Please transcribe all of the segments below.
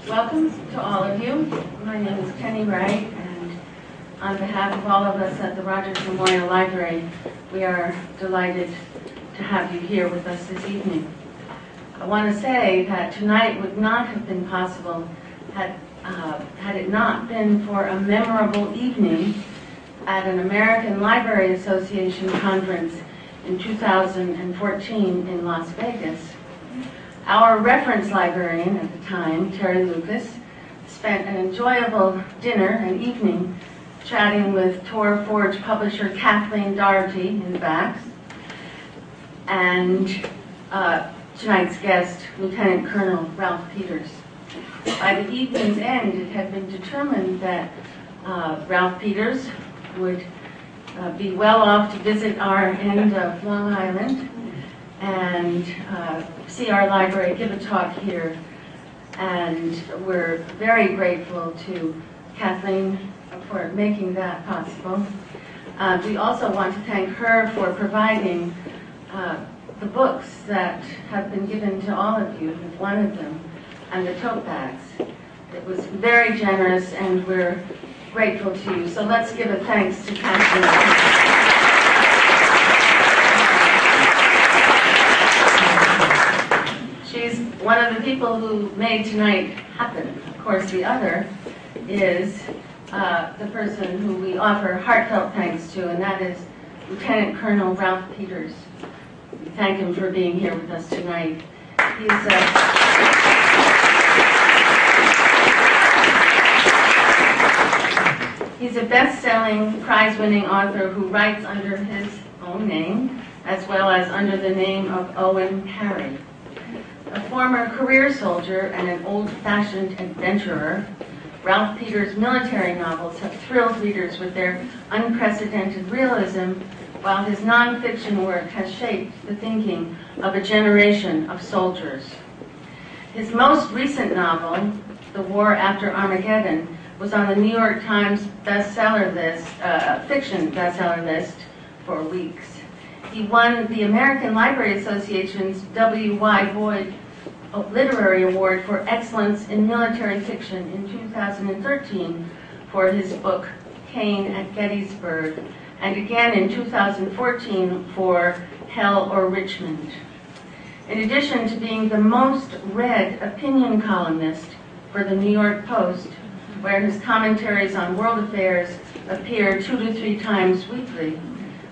Welcome to all of you. My name is Penny Wright, and on behalf of all of us at the Rogers Memorial Library, we are delighted to have you here with us this evening. I want to say that tonight would not have been possible had it not been for a memorable evening at an American Library Association conference in 2014 in Las Vegas. Our reference librarian at the time, Terry Lucas, spent an enjoyable dinner and evening chatting with Tor Forge publisher Kathleen Doherty in the back, and tonight's guest, Lieutenant Colonel Ralph Peters. By the evening's end, it had been determined that Ralph Peters would be well off to visit our end of Long Island and see our library, give a talk here. And we're very grateful to Kathleen for making that possible. We also want to thank her for providing the books that have been given to all of you, one of them, and the tote bags. It was very generous, and we're grateful to you. So let's give a thanks to Kathleen. She's one of the people who made tonight happen. Of course, the other is the person who we offer heartfelt thanks to, and that is Lieutenant Colonel Ralph Peters. We thank him for being here with us tonight. He's a best-selling, prize-winning author who writes under his own name, as well as under the name of Owen Carey. A former career soldier and an old-fashioned adventurer, Ralph Peters' military novels have thrilled readers with their unprecedented realism, while his nonfiction work has shaped the thinking of a generation of soldiers. His most recent novel, The War After Armageddon, was on the New York Times bestseller list, fiction bestseller list for weeks. He won the American Library Association's W.Y. Boyd Literary Award for Excellence in Military Fiction in 2013 for his book Kane at Gettysburg, and again in 2014 for Hell or Richmond. In addition to being the most read opinion columnist for the New York Post, where his commentaries on world affairs appear 2 to 3 times weekly,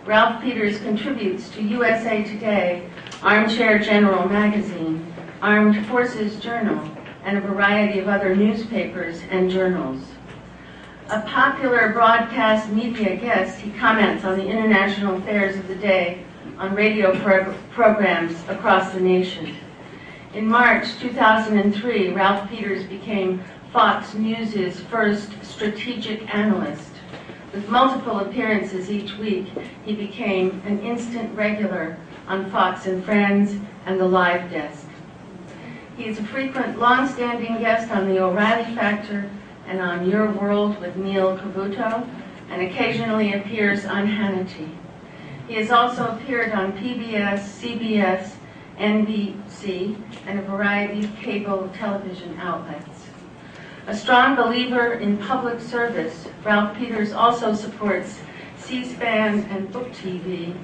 Ralph Peters contributes to USA Today, Armchair General Magazine, Armed Forces Journal, and a variety of other newspapers and journals. A popular broadcast media guest, he comments on the international affairs of the day on radio programs across the nation. In March 2003, Ralph Peters became Fox News' first strategic analyst. With multiple appearances each week, he became an instant regular on Fox and Friends and the Live Desk. He is a frequent, long-standing guest on The O'Reilly Factor and on Your World with Neil Cavuto, and occasionally appears on Hannity. He has also appeared on PBS, CBS, NBC, and a variety of cable television outlets. A strong believer in public service, Ralph Peters also supports C-SPAN and Book TV,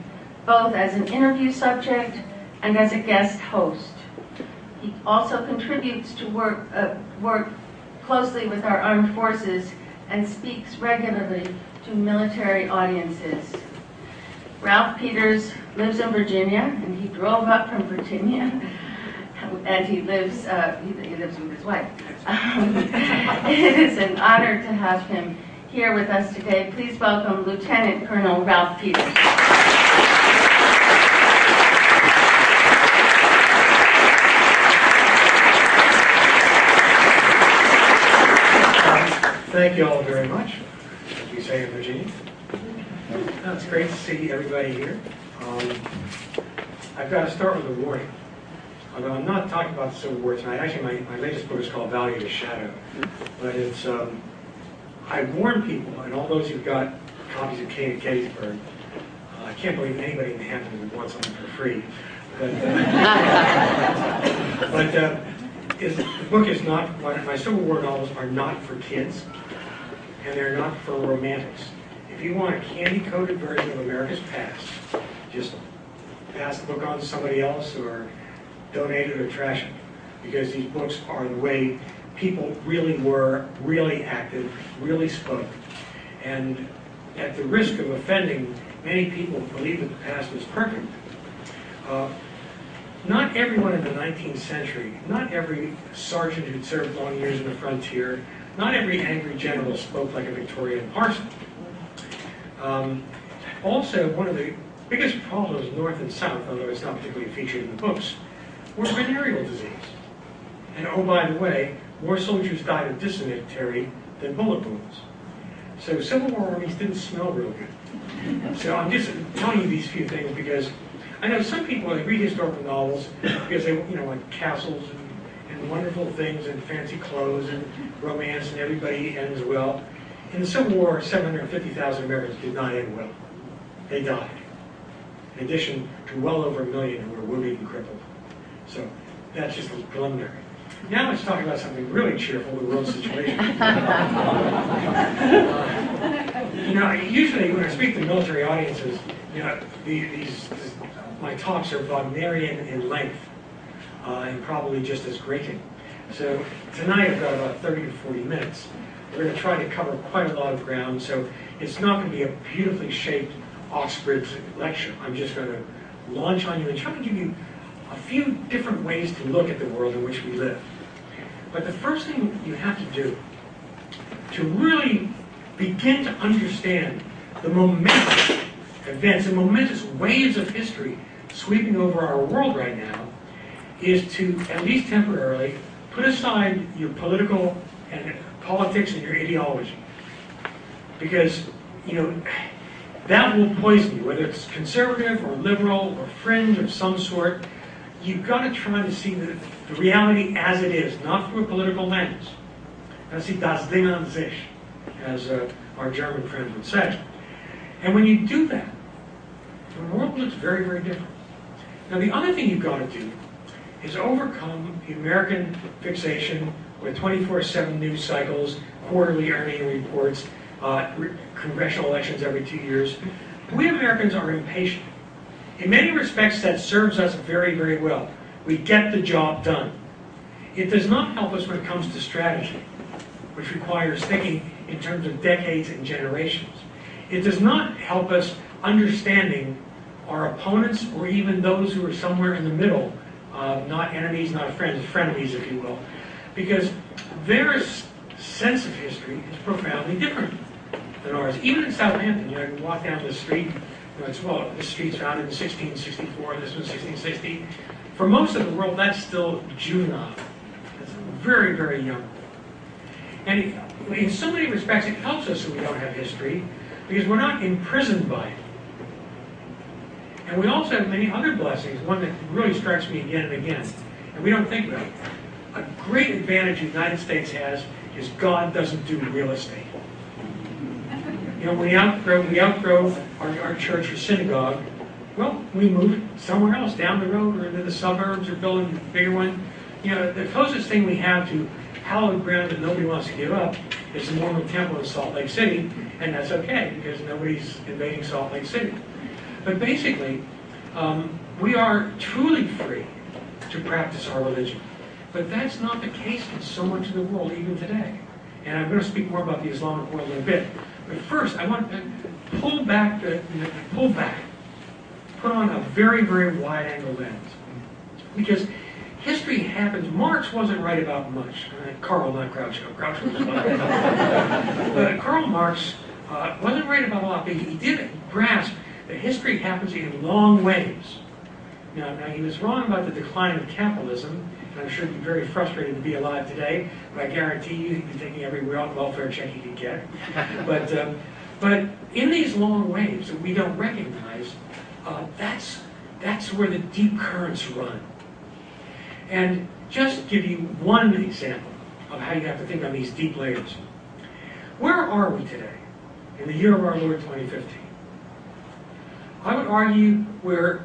both as an interview subject and as a guest host. He also contributes to work closely with our armed forces and speaks regularly to military audiences. Ralph Peters lives in Virginia, and he drove up from Virginia, and he lives with his wife. It is an honor to have him here with us today. Please welcome Lieutenant Colonel Ralph Peters. Thank you all very much, as we say in Virginia. It's great to see everybody here. I've got to start with a warning. Although I'm not talking about the Civil War tonight. Actually, my latest book is called Value of the Shadow. But it's, I warn people, and all those who've got copies of Kane at Gettysburg, I can't believe anybody in the Hamptons would want something for free. But the book is not, my Civil War novels are not for kids, and they're not for romantics. If you want a candy-coated version of America's past, just pass the book on to somebody else or donate it or trash it, because these books are the way people really were, really acted, really spoke. And at the risk of offending many people who believe that the past was perfect, not everyone in the 19th century, not every sergeant who'd served long years in the frontier, not every angry general spoke like a Victorian parson. Also, one of the biggest problems north and south, although it's not particularly featured in the books, was venereal disease. And oh, by the way, more soldiers died of dysentery than bullet wounds. So Civil War armies didn't smell real good. So I'm just telling you these few things because I know some people, they read historical novels because they, want castles and wonderful things and fancy clothes and romance and everybody ends well. In the Civil War, 750,000 Americans did not end well. They died. In addition to well over 1 million who were wounded and crippled. So that's just preliminary. Now let's talk about something really cheerful, the world situation. Usually when I speak to military audiences, my talks are Wagnerian in length and probably just as grating. So tonight I've got about 30 to 40 minutes. We're going to try to cover quite a lot of ground, so it's not going to be a beautifully shaped Oxbridge lecture. I'm just going to launch on you and try to give you a few different ways to look at the world in which we live. But the first thing you have to do to really begin to understand the momentous events and momentous waves of history sweeping over our world right now is to, at least temporarily, put aside your political and politics and your ideology. Because, that will poison you, whether it's conservative or liberal or fringe of some sort. You've got to try to see the reality as it is, not through a political lens. That's see das Ding an sich, as our German friend would say. And when you do that, the world looks very, very different. Now, the other thing you've got to do is overcome the American fixation with 24/7 news cycles, quarterly earning reports, congressional elections every 2 years. We Americans are impatient. In many respects, that serves us very, very well. We get the job done. It does not help us when it comes to strategy, which requires thinking in terms of decades and generations. It does not help us understanding our opponents or even those who are somewhere in the middle, not enemies, not friends, frenemies, if you will, because their sense of history is profoundly different than ours. Even in Southampton, you walk down the street, this street's founded in 1664, this was 1660. For most of the world, that's still juvenile. It's very, very young. And in so many respects, it helps us that we don't have history, because we're not imprisoned by it. And we also have many other blessings, one that really strikes me again and again, and we don't think about it. A great advantage the United States has is God doesn't do real estate. When we outgrow our church or synagogue, well, we move somewhere else, down the road or into the suburbs or build a bigger one. The closest thing we have to hallowed ground that nobody wants to give up is the Mormon Temple in Salt Lake City, and that's okay because nobody's invading Salt Lake City. But basically, we are truly free to practice our religion. But that's not the case in so much of the world even today. And I'm going to speak more about the Islamic world in a bit. But first, I want to pull back, put on a very, very wide-angle lens. Because history happens. Marx wasn't right about much. Karl, not Groucho. Groucho was right. But Karl Marx wasn't right about a lot, but he did grasp that history happens in long waves. Now, he was wrong about the decline of capitalism, and I'm sure he'd be very frustrated to be alive today, but I guarantee you he'd be taking every welfare check he could get. But in these long waves that we don't recognize, that's where the deep currents run. And just give you one example of how you have to think on these deep layers. Where are we today in the year of our Lord 2015? I would argue we're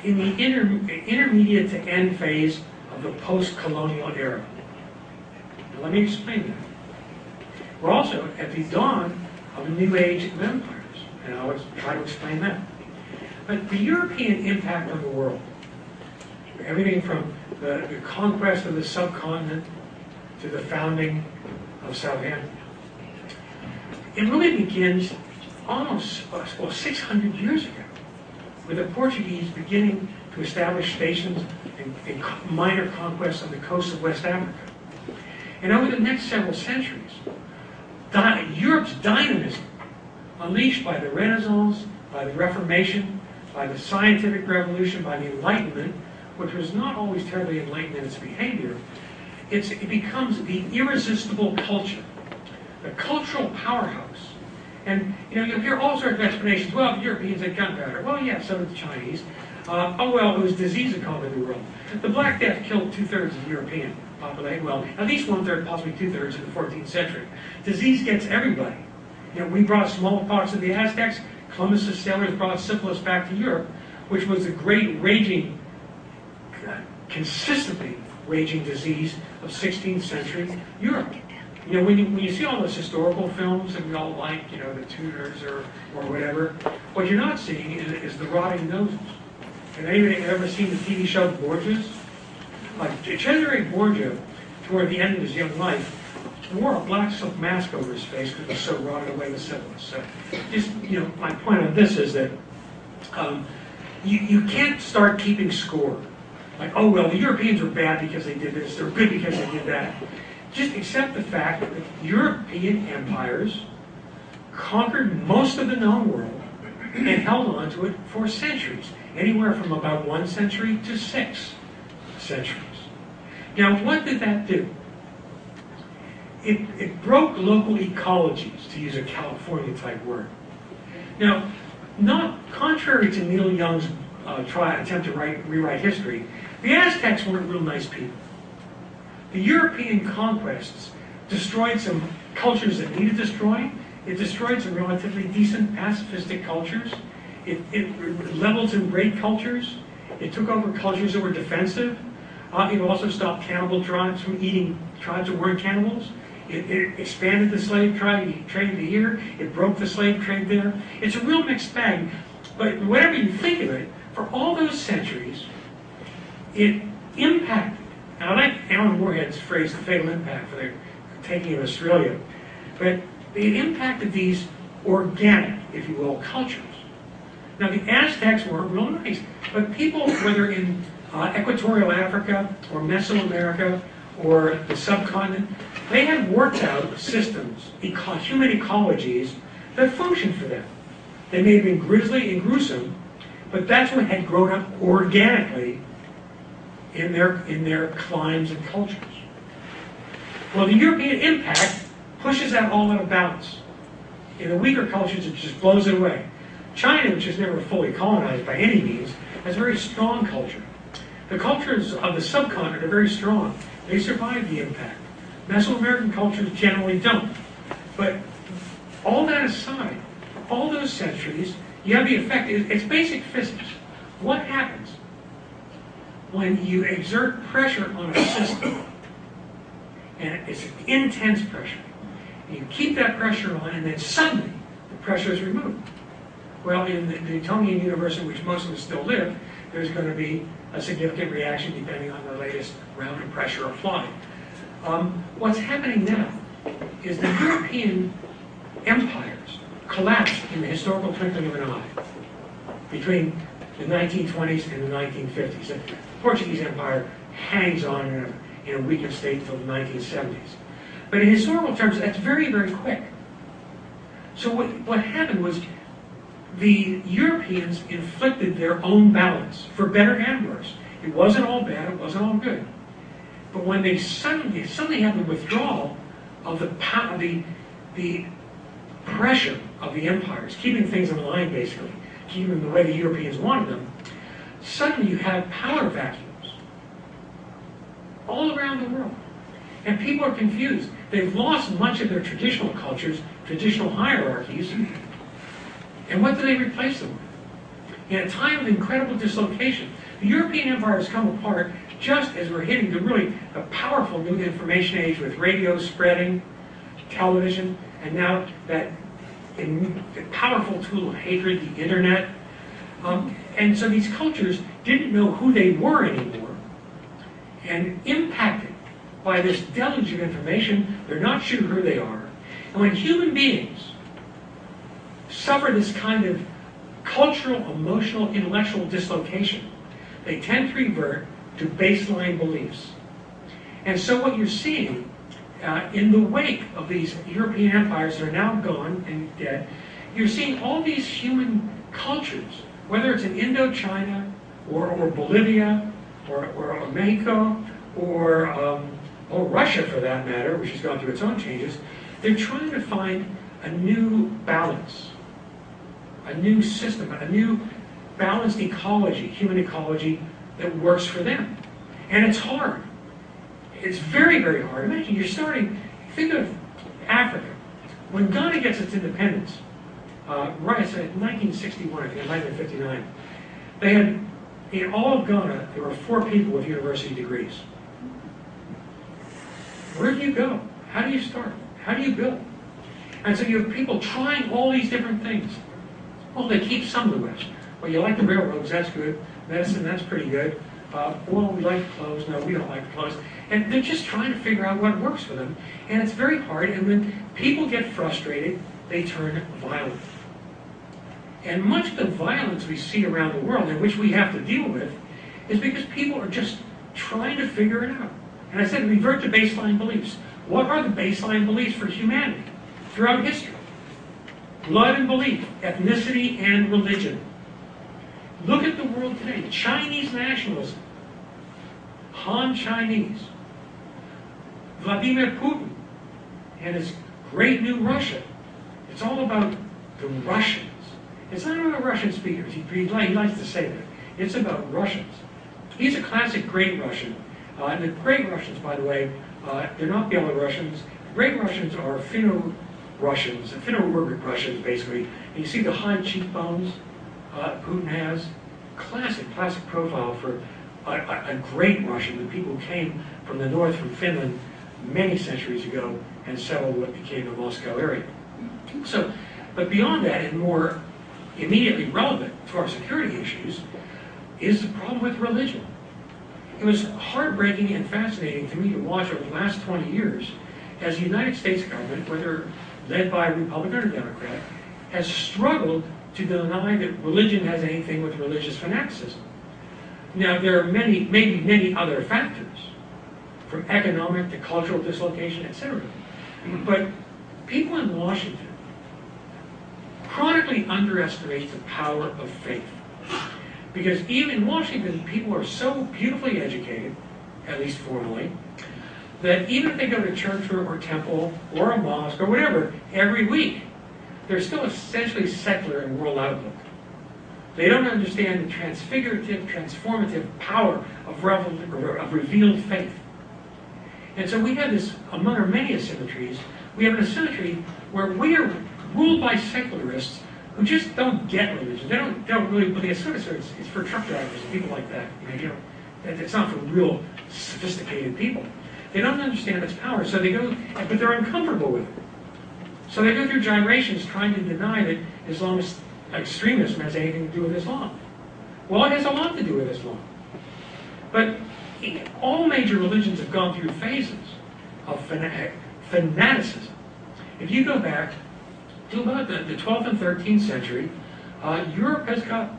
in the intermediate to end phase of of the post-colonial era. Now let me explain that. We're also at the dawn of a new age of empires, and I'll try to explain that. But the European impact on the world, everything from the conquest of the subcontinent to the founding of Southampton, it really begins almost 600 years ago, with the Portuguese beginning to establish stations and minor conquests on the coast of West Africa. And over the next several centuries, Europe's dynamism, unleashed by the Renaissance, by the Reformation, by the scientific revolution, by the Enlightenment, which was not always terribly enlightened in its behavior, it becomes the irresistible culture, the cultural powerhouse. And you'll hear all sorts of explanations. Well, the Europeans had gunpowder. Well, yeah, so did the Chinese. Oh, well, it was disease that conquered the world. The Black Death killed 2/3 of the European population. Well, at least 1/3, possibly 2/3 in the 14th century. Disease gets everybody. We brought smallpox to the Aztecs. Columbus's sailors brought syphilis back to Europe, which was the great raging, consistently raging disease of 16th century Europe. When you see all those historical films that we all like, the Tudors or whatever, what you're not seeing is the rotting noses. Have anybody ever seen the TV show Borgias? Like Cesare Borgia, toward the end of his young life, wore a black silk mask over his face because it was so rotted away with syphilis. So, just my point on this is that you can't start keeping score. Like, oh well, the Europeans were bad because they did this; they're good because they did that. Just accept the fact that European empires conquered most of the known world and held on to it for centuries, anywhere from about 1 century to 6 centuries. Now, what did that do? It broke local ecologies, to use a California-type word. Now, not contrary to Neil Young's attempt to rewrite history, the Aztecs weren't real nice people. The European conquests destroyed some cultures that needed destroying. It destroyed some relatively decent pacifistic cultures. It leveled some great cultures. It took over cultures that were defensive. It also stopped cannibal tribes from eating tribes that weren't cannibals. It expanded the slave trade to here. It broke the slave trade there. It's a real mixed bag. But whatever you think of it, for all those centuries, it impacted. Now, I like Alan Moorhead's phrase, the fatal impact, for the taking of Australia. But it impacted these organic, if you will, cultures. Now, the Aztecs weren't real nice, but people, whether in equatorial Africa or Mesoamerica or the subcontinent, they had worked out systems, human ecologies, that functioned for them. They may have been grisly and gruesome, but that's what had grown up organically in their climes and cultures. Well, the European impact pushes that all out of balance. In the weaker cultures, it just blows it away. China, which is never fully colonized by any means, has a very strong culture. The cultures of the subcontinent are very strong. They survive the impact. Mesoamerican cultures generally don't. But all that aside, all those centuries, you have the effect. It's basic physics. What happens when you exert pressure on a system, and it's intense pressure, and you keep that pressure on, and then suddenly the pressure is removed? Well, in the Newtonian universe in which most of us still live, there's going to be a significant reaction depending on the latest round of pressure applied. What's happening now is the European empires collapsed in the historical twinkling of an eye between the 1920s and the 1950s. The Portuguese Empire hangs on in a weakened state until the 1970s. But in historical terms, that's very, very quick. So what happened was the Europeans inflicted their own balance, for better and worse. It wasn't all bad, it wasn't all good. But when they suddenly had the withdrawal of the pressure of the empires, keeping things in line basically, keeping them the way the Europeans wanted them, suddenly you have power vacuums all around the world. And people are confused. They've lost much of their traditional cultures, traditional hierarchies, and what do they replace them with? In a time of incredible dislocation, the European empire has come apart just as we're hitting the powerful new information age with radio spreading, television, and now that the powerful tool of hatred, the internet. And so these cultures didn't know who they were anymore, and impacted by this deluge of information, they're not sure who they are. And when human beings suffer this kind of cultural, emotional, intellectual dislocation, they tend to revert to baseline beliefs. And so what you're seeing in the wake of these European empires that are now gone and dead, you're seeing all these human cultures, whether it's in Indochina or Bolivia or Mexico or Russia for that matter, which has gone through its own changes, they're trying to find a new balance, a new system, a new balanced ecology, human ecology that works for them. And it's hard. It's very, very hard. Imagine you're starting, think of Africa. When Ghana gets its independence, right, so in 1961, I think, 1959, they had, in all of Ghana, there were 4 people with university degrees. Where do you go? How do you start? How do you build? And so you have people trying all these different things. Well, they keep some of the West. Well, you like the railroads, that's good. Medicine, that's pretty good. Well, we like clothes. No, we don't like clothes. And they're just trying to figure out what works for them. And it's very hard. And when people get frustrated, they turn violent. And much of the violence we see around the world, and which we have to deal with, is because people are just trying to figure it out. And I said, revert to baseline beliefs. What are the baseline beliefs for humanity throughout history? Blood and belief, ethnicity and religion. Look at the world today. Chinese nationalism. Han Chinese. Vladimir Putin and his great new Russia. It's all about the Russians. It's not about Russian speakers. He likes to say that. It's about Russians. He's a classic great Russian. And the great Russians, by the way, they're not Belarusians. The great Russians are Finno-Russians, Finno-Ugric Russians, basically. And you see the high cheekbones Putin has. Classic profile for a great Russian, the people who came from the north, from Finland, many centuries ago, and settled what became the Moscow area. So, but beyond that, and more immediately relevant to our security issues, is the problem with religion. It was heartbreaking and fascinating to me to watch over the last 20 years as the United States government, whether led by a Republican or Democrat, has struggled to deny that religion has anything with religious fanaticism. Now, there are maybe many other factors, from economic to cultural dislocation, etc. But people in Washington chronically underestimate the power of faith. Because even in Washington, people are so beautifully educated, at least formally, that even if they go to church or temple or a mosque or whatever every week, they're still essentially secular in world outlook. They don't understand the transformative power of revealed faith. And so we have this, among our many asymmetries, we have an asymmetry where we are ruled by secularists who just don't get religion. They don't really believe it's for truck drivers and people like that. It's not for real sophisticated people. They don't understand its power, so they go, but they're uncomfortable with it. So they go through gyrations trying to deny that Islamist extremism has anything to do with Islam. Well, it has a lot to do with Islam. But all major religions have gone through phases of fanaticism. If you go back to about the 12th and 13th century, Europe has got,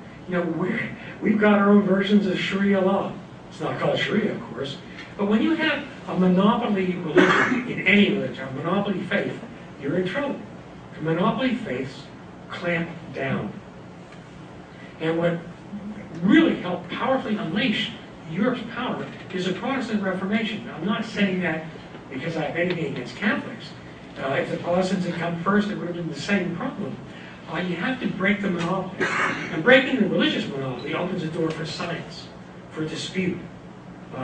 we've got our own versions of Sharia law. It's not called Sharia, of course. But when you have a monopoly religion in any religion, a monopoly faith, you're in trouble. The monopoly faiths clamp down. And what really helped powerfully unleash Europe's power is the Protestant Reformation. Now, I'm not saying that because I have anything against Catholics. If the Protestants had come first, it would have been the same problem. You have to break the monopoly. And breaking the religious monopoly opens the door for science, for dispute,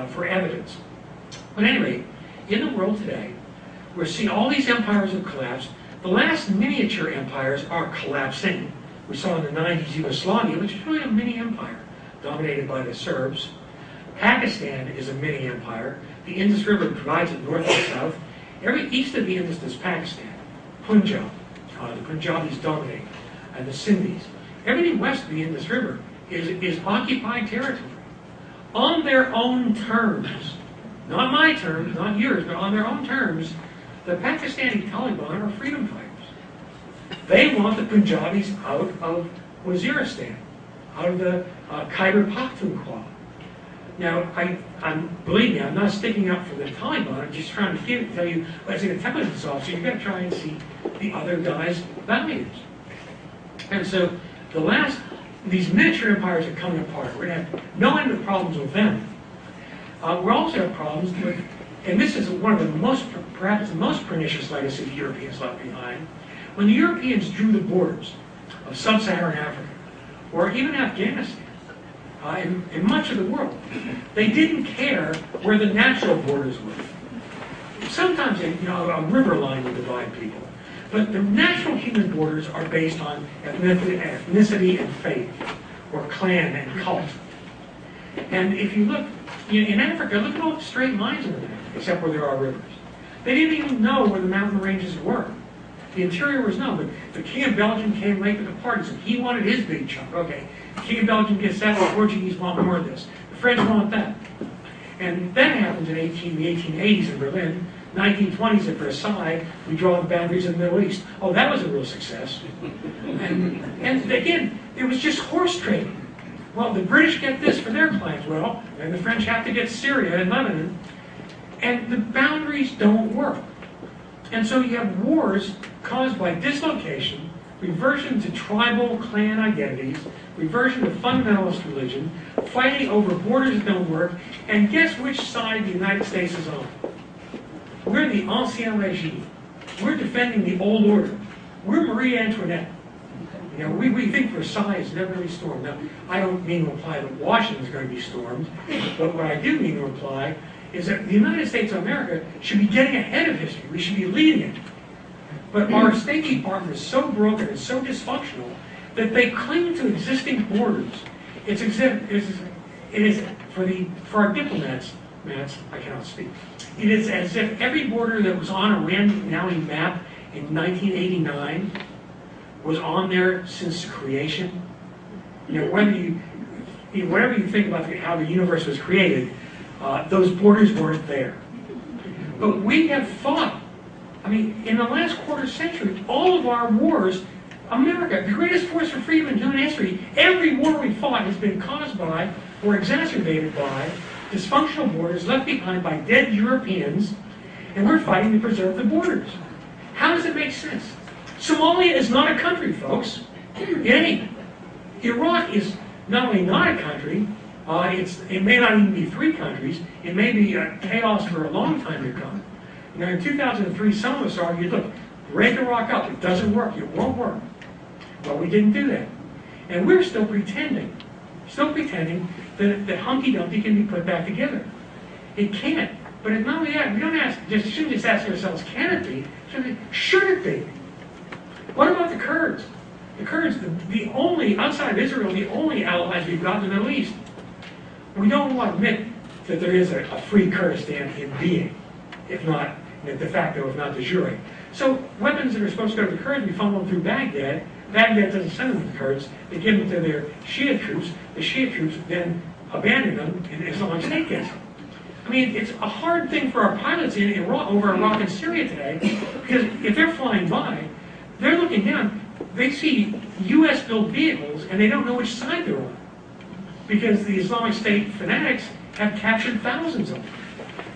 for evidence. But anyway, in the world today, we're seeing all these empires have collapsed. The last miniature empires are collapsing. We saw in the 90s Yugoslavia, which is really a mini empire, dominated by the Serbs. Pakistan is a mini empire. The Indus River divides it north and south. Every east of the Indus is Pakistan. Punjab, the Punjabis dominate, and the Sindhis. Everything west of the Indus River is occupied territory. On their own terms, not my terms, not yours, but on their own terms, the Pakistani Taliban are freedom fighters. They want the Punjabis out of Waziristan, out of the Khyber Pakhtunkhwa. Now, believe me, I'm not sticking up for the Taliban. I'm just trying to tell you, as an intelligence officer, you've got to try and see the other guy's values. And so, these miniature empires are coming apart. We're going to have no end of problems with them. We also have problems with, and this is one of the perhaps the most pernicious legacy the Europeans left behind. When the Europeans drew the borders of sub-Saharan Africa, or even Afghanistan, in much of the world, they didn't care where the natural borders were. Sometimes a river line would divide people, but the natural human borders are based on ethnicity and faith, or clan and cult. And if you look in Africa, look at all the straight lines in the map, except where there are rivers. They didn't even know where the mountain ranges were. The interior was known, but the King of Belgium came late to the party, so he wanted his big chunk. Okay, the King of Belgium gets that, the Portuguese want more of this. The French want that. And that happens in the 1880s in Berlin, 1920s at Versailles, we draw the boundaries of the Middle East. Oh, that was a real success. And again, it was just horse trading. Well, the British get this for their claims, well, and the French have to get Syria and Lebanon. And the boundaries don't work. And so you have wars caused by dislocation, reversion to tribal clan identities, reversion to fundamentalist religion, fighting over borders that don't work, and guess which side the United States is on? We're the Ancien Régime. We're defending the old order. We're Marie Antoinette. We think Versailles is never really stormed. Now, I don't mean to imply that Washington is going to be stormed, but what I do mean to imply is that the United States of America should be getting ahead of history. We should be leading it. But our State Department is so broken and so dysfunctional that they cling to existing borders. It is for our diplomats, I cannot speak. It is as if every border that was on a random map in 1989 was on there since creation. Whatever you think about how the universe was created, those borders weren't there. But we have fought. In the last quarter century, all of our wars, America, the greatest force for freedom in human history, every war we fought has been caused by or exacerbated by dysfunctional borders left behind by dead Europeans, and we're fighting to preserve the borders. How does it make sense? Somalia is not a country, folks. It ain't. Iraq is not only not a country, it may not even be three countries. It may be chaos for a long time to come. In 2003, some of us argued, look, break Iraq up. It doesn't work. It won't work. Well, we didn't do that. And we're still pretending that Humpty-Dumpty can be put back together. It can't. But it's not only that, we shouldn't just ask ourselves, can it be? Should it be? What about the Kurds? The Kurds, the only, outside of Israel, the only allies we've got in the Middle East. We don't want to admit that there is a free Kurdistan in being, if not de facto, if not de jure. So weapons that are supposed to go to the Kurds, we funnel them through Baghdad. Baghdad doesn't send them to the Kurds. They give them to their Shia troops. The Shia troops then abandon them, and Islamic State gets them. It's a hard thing for our pilots in Iraq, over Iraq and Syria today, because if they're flying by, they're looking down, they see U.S.-built vehicles, and they don't know which side they're on, because the Islamic State fanatics have captured thousands of them.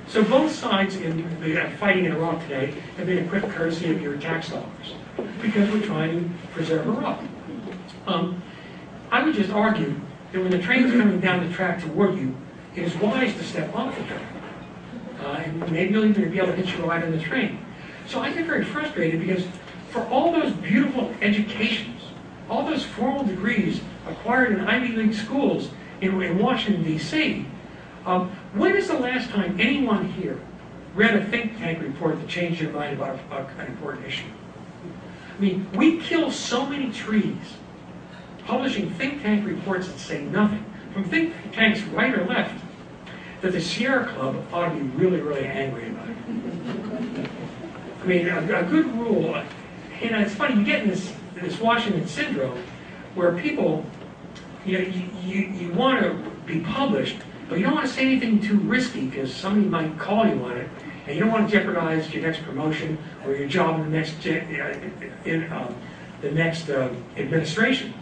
So both sides in the fighting in Iraq today have been equipped courtesy of your tax dollars, because we're trying to preserve Iraq. I would just argue that when the train's coming down the track toward you, it is wise to step off the train. And maybe you'll even be able to hitch your ride on the train. So I get very frustrated because for all those beautiful educations, all those formal degrees acquired in Ivy League schools in Washington, D.C., when is the last time anyone here read a think tank report that changed their mind about an important issue? We kill so many trees publishing think tank reports that say nothing, from think tanks right or left. that the Sierra Club ought to be really, really angry about it. I mean, a good rule, and it's funny, you get in this Washington syndrome where people, you want to be published, but you don't want to say anything too risky because somebody might call you on it, and you don't want to jeopardize your next promotion or your job in the next administration.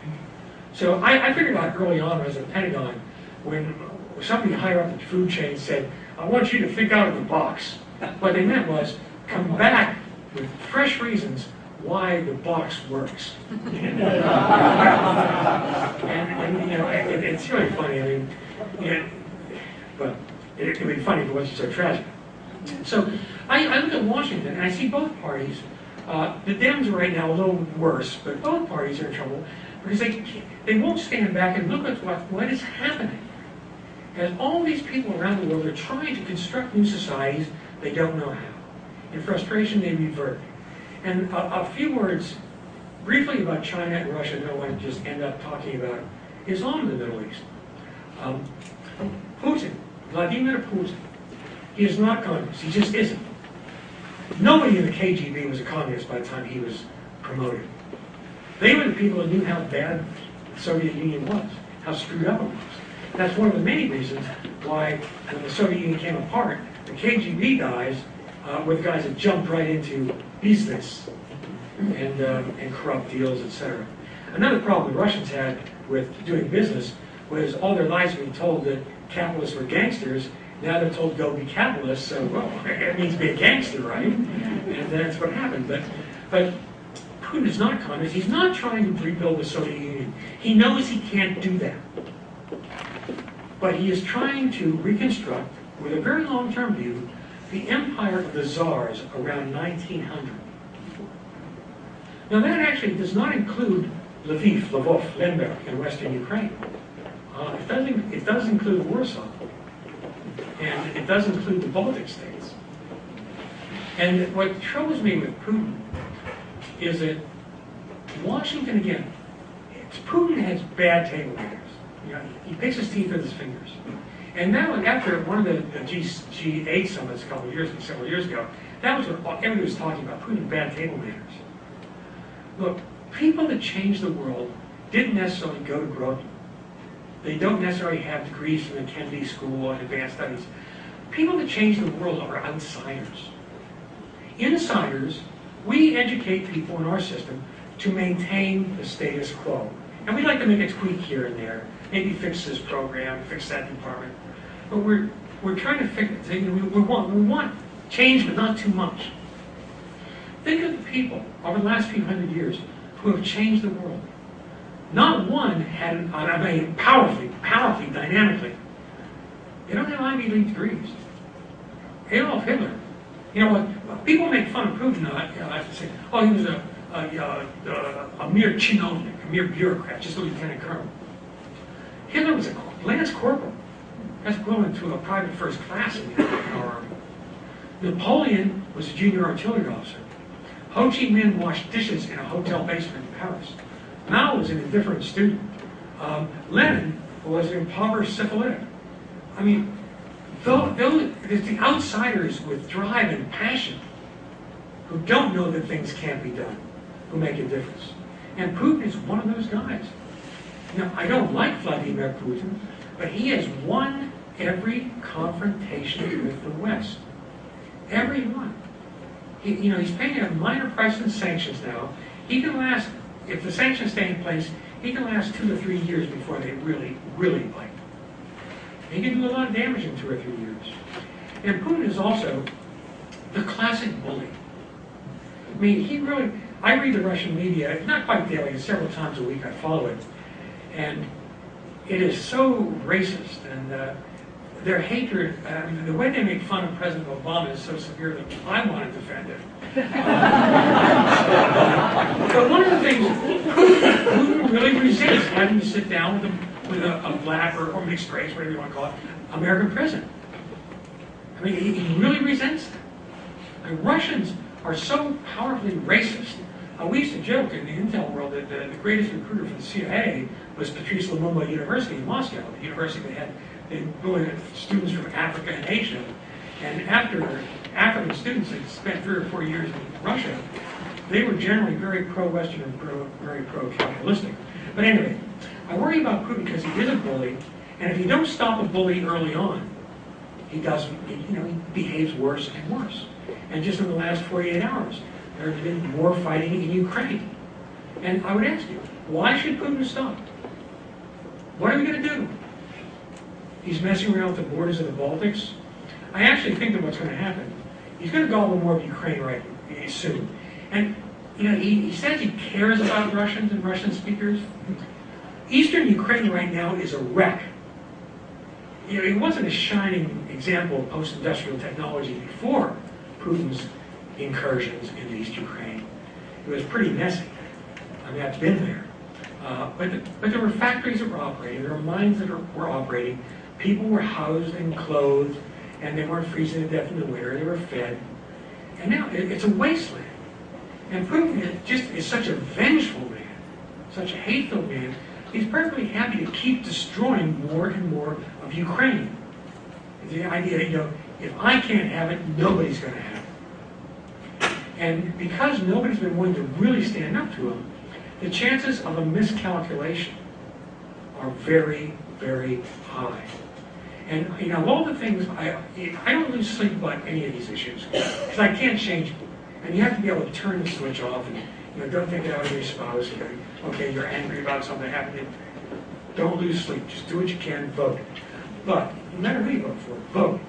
So I figured out early on when I was at the Pentagon, when somebody higher up the food chain said, I want you to think out of the box. What they meant was, come back with fresh reasons why the box works. And it's really funny. I mean, but it can be funny if it wasn't so tragic. So I look at Washington and I see both parties. The Dems are right now a little worse, but both parties are in trouble because they won't stand back and look at what is happening. As all these people around the world are trying to construct new societies, they don't know how. In frustration, they revert. And a few words briefly about China and Russia, I don't want to just end up talking about Islam in the Middle East. Putin, Vladimir Putin, he is not communist. He just isn't. Nobody in the KGB was a communist by the time he was promoted. They were the people that knew how bad the Soviet Union was, how screwed up it was. That's one of the many reasons why when the Soviet Union came apart, the KGB guys were the guys that jumped right into business and corrupt deals, etc. Another problem the Russians had with doing business was all their lives being told that capitalists were gangsters. Now they're told go be capitalists, so well, it means be a gangster, right? And that's what happened. But Putin is not communist. He's not trying to rebuild the Soviet Union. He knows he can't do that. But he is trying to reconstruct, with a very long-term view, the empire of the czars around 1900. Now that actually does not include Lviv, Lemberg in western Ukraine. It does include Warsaw. And it does include the Baltic states. And what troubles me with Putin is that Washington, again, Putin has bad table manners. He picks his teeth with his fingers. And now, after one of the G8 summits several years ago, that was what everybody was talking about, Putin's bad table manners. Look, people that change the world didn't necessarily go to Grosvenor. They don't necessarily have degrees from the Kennedy School and advanced studies. People that change the world are outsiders. Insiders, we educate people in our system to maintain the status quo. And we'd like to make a tweak here and there, maybe fix this program, fix that department. But we're trying to fix it. We want change, but not too much. Think of the people over the last few hundred years who have changed the world. Not one had, powerfully, dynamically. They don't have Ivy League degrees. Adolf Hitler. You know what? People make fun of Putin. I have to say, oh, he was a mere chinovnik, a mere bureaucrat, just a lieutenant colonel. Hitler was a lance corporal. That's equivalent to a private first class in our army. Napoleon was a junior artillery officer. Ho Chi Minh washed dishes in a hotel basement in Paris. Mao was an indifferent student. Lenin was an impoverished syphilitic. I mean, it's the outsiders with drive and passion who don't know that things can't be done who make a difference. And Putin is one of those guys. Now, I don't like Vladimir Putin, but he has won every confrontation with the West. Every one. He's paying a minor price in sanctions now. He can last, if the sanctions stay in place, he can last 2 to 3 years before they really, really bite. He can do a lot of damage in 2 or 3 years. And Putin is also the classic bully. I mean, I read the Russian media, not quite daily, several times a week I follow it. And it is so racist, and their hatred, the way they make fun of President Obama is so severe that I want to defend him. But one of the things Putin really resents having to sit down with a black or mixed race, whatever you want to call it, American president. I mean, he really resents that. And Russians are so powerfully racist. We used to joke in the intel world that the greatest recruiter for the CIA was Patrice Lumumba University in Moscow, the university that had they brought in students from Africa and Asia, and after African students had spent 3 or 4 years in Russia, they were generally very pro-Western and very pro-capitalistic. But anyway, I worry about Putin because he is a bully, and if you don't stop a bully early on, he behaves worse and worse. And just in the last 48 hours, there have been more fighting in Ukraine. And I would ask you, why should Putin stop? What are we going to do? He's messing around with the borders of the Baltics. I actually think that what's going to happen, he's going to gobble more of Ukraine right soon. And he says he cares about Russians and Russian speakers. Eastern Ukraine right now is a wreck. It wasn't a shining example of post-industrial technology before Putin's incursions into East Ukraine. It was pretty messy. I mean, I've been there. But there were factories that were operating, there were mines that were operating, people were housed and clothed, and they weren't freezing to death in the winter, they were fed. And now it's a wasteland. And Putin is such a vengeful man, such a hateful man, he's perfectly happy to keep destroying more and more of Ukraine. The idea, if I can't have it, nobody's going to have it. And because nobody's been willing to really stand up to him, the chances of a miscalculation are very, very high. And of all the things, I don't lose sleep about any of these issues because I can't change them. And you have to be able to turn the switch off and don't think it out of your spouse. Okay, you're angry about something that happened. Don't lose sleep. Just do what you can. Vote. But no matter who you vote for, vote.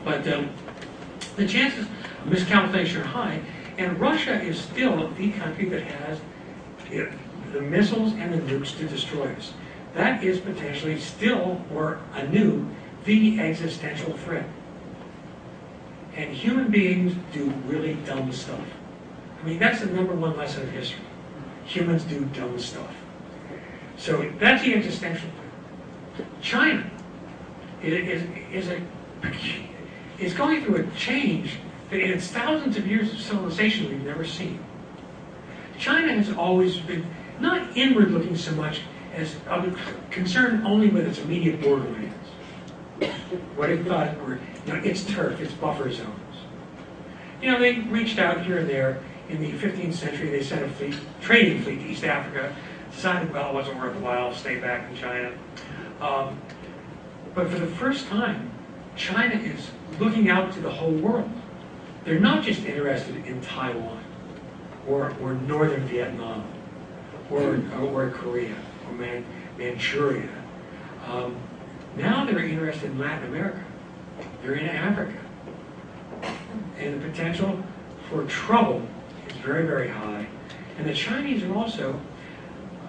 But the chances of miscalculation are high, and Russia is still the country that has the missiles and the nukes to destroy us. That is potentially still, or anew, the existential threat. And human beings do really dumb stuff. I mean, that's the #1 lesson of history. Humans do dumb stuff. So that's the existential threat. China is going through a change that in its thousands of years of civilization we've never seen. China has always been not inward looking so much as concerned only with its immediate borderlands. What it thought were its turf, its buffer zones. They reached out here and there. In the 15th century, they sent a trading fleet to East Africa, decided, well, it wasn't worthwhile, stay back in China. But for the first time, China is looking out to the whole world. They're not just interested in Taiwan, or northern Vietnam, or Korea, or Manchuria. Now they're interested in Latin America. They're in Africa. And the potential for trouble is very, very high. And the Chinese are also,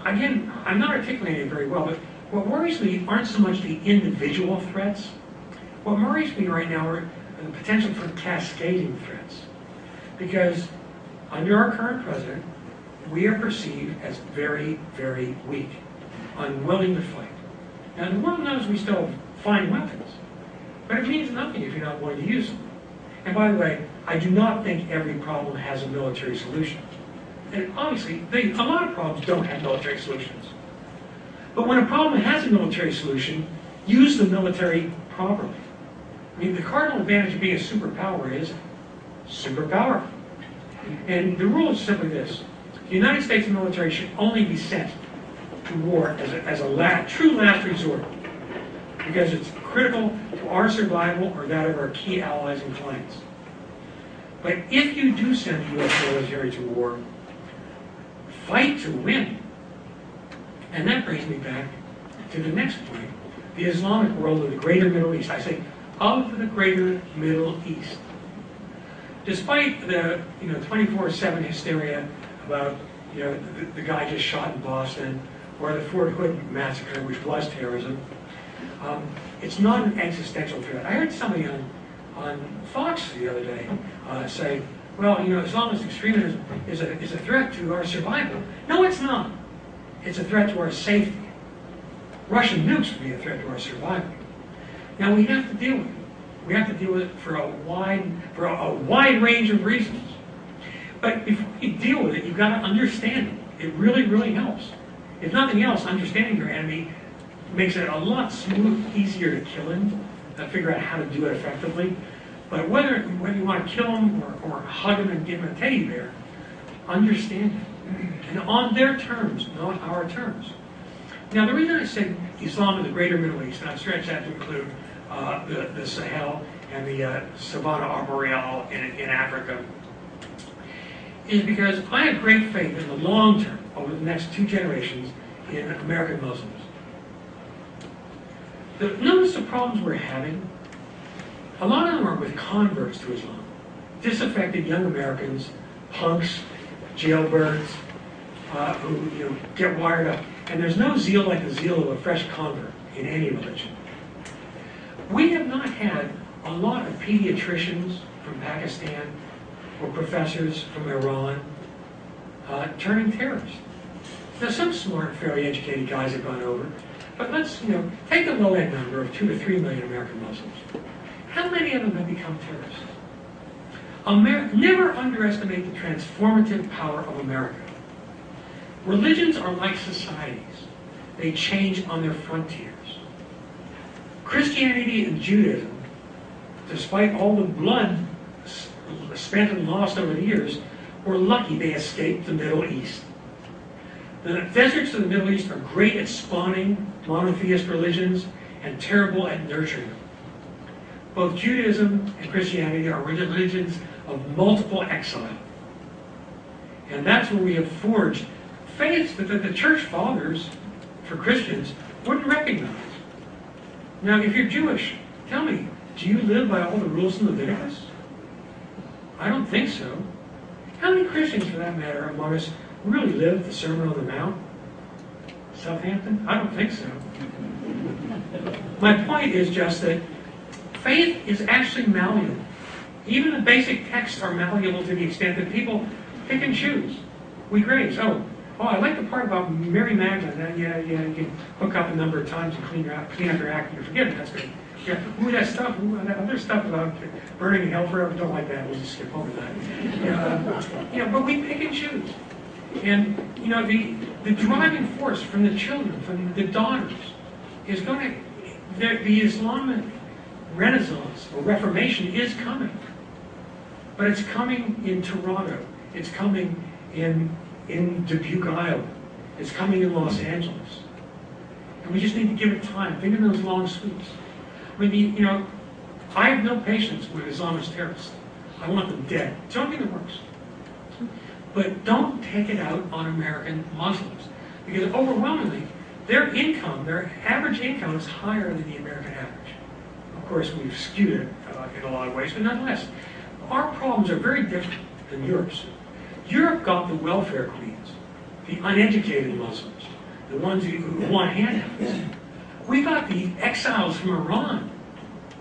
again, I'm not articulating it very well, but what worries me aren't so much the individual threats. What worries me right now are the potential for cascading threats. Because under our current president, we are perceived as very, very weak, unwilling to fight. Now, the world knows we still have fine weapons, but it means nothing if you're not willing to use them. And by the way, I do not think every problem has a military solution. And obviously, a lot of problems don't have military solutions. But when a problem has a military solution, use the military properly. I mean, the cardinal advantage of being a superpower is superpower. And the rule is simply this. The United States military should only be sent to war as a true last resort, because it's critical to our survival or that of our key allies and clients. But if you do send the U.S. military to war, fight to win. And that brings me back to the next point, the Islamic world of the greater Middle East. I say, of the greater Middle East. Despite the 24/7 hysteria about the guy just shot in Boston, or the Fort Hood massacre, which was terrorism, it's not an existential threat. I heard somebody on Fox the other day say, well, Islamist extremism is a threat to our survival. No, it's not. It's a threat to our safety. Russian nukes would be a threat to our survival. Now we have to deal with it. We have to deal with it for a wide range of reasons. But before you deal with it, you've got to understand it. It really, really helps. If nothing else, understanding your enemy makes it a lot easier to kill him, figure out how to do it effectively. But whether you want to kill him or hug him and give him a teddy bear, understand it. And on their terms, not our terms. Now, the reason I said Islam in the greater Middle East, and I've stretched that to include the Sahel and the Savannah Arboreal in Africa, is because I have great faith in the long term, over the next 2 generations, in American Muslims. Notice the problems we're having. A lot of them are with converts to Islam, disaffected young Americans, punks, jailbirds, who get wired up. And there's no zeal like the zeal of a fresh convert in any religion. We have not had a lot of pediatricians from Pakistan or professors from Iran turning terrorists. Now, some smart, fairly educated guys have gone over, but let's take the low-end number of 2 to 3 million American Muslims. How many of them have become terrorists? Never underestimate the transformative power of America. Religions are like societies. They change on their frontiers. Christianity and Judaism, despite all the blood spent and lost over the years, were lucky they escaped the Middle East. The deserts of the Middle East are great at spawning monotheist religions and terrible at nurturing them. Both Judaism and Christianity are religions of multiple exile. And that's where we have forged faiths that the church fathers, for Christians, wouldn't recognize. Now, if you're Jewish, tell me, do you live by all the rules in Leviticus? I don't think so. How many Christians, for that matter, among us really live the Sermon on the Mount? Southampton? I don't think so. My point is just that faith is actually malleable. Even the basic texts are malleable to the extent that people pick and choose. We graze. Oh, I like the part about Mary Magdalene. Yeah, you can hook up a number of times and clean up your act and you're forgiven. That's good. Yeah, that stuff, that other stuff about burning in hell forever, don't like that. We'll just skip over that. But we pick and choose. And, the driving force from the children, from the daughters, is going to, the Islamic Renaissance or Reformation is coming. But it's coming in Toronto. It's coming in Dubuque, Iowa. It's coming in Los Angeles. And we just need to give it time. Think of those long sweeps. I mean, I have no patience with Islamist terrorists. I want them dead. It's the only thing that works. But don't take it out on American Muslims. Because overwhelmingly, their average income is higher than the American average. Of course, we've skewed it in a lot of ways, but nonetheless, our problems are very different than Europe's. Europe got the welfare queens, the uneducated Muslims, the ones who want handouts. We got the exiles from Iran,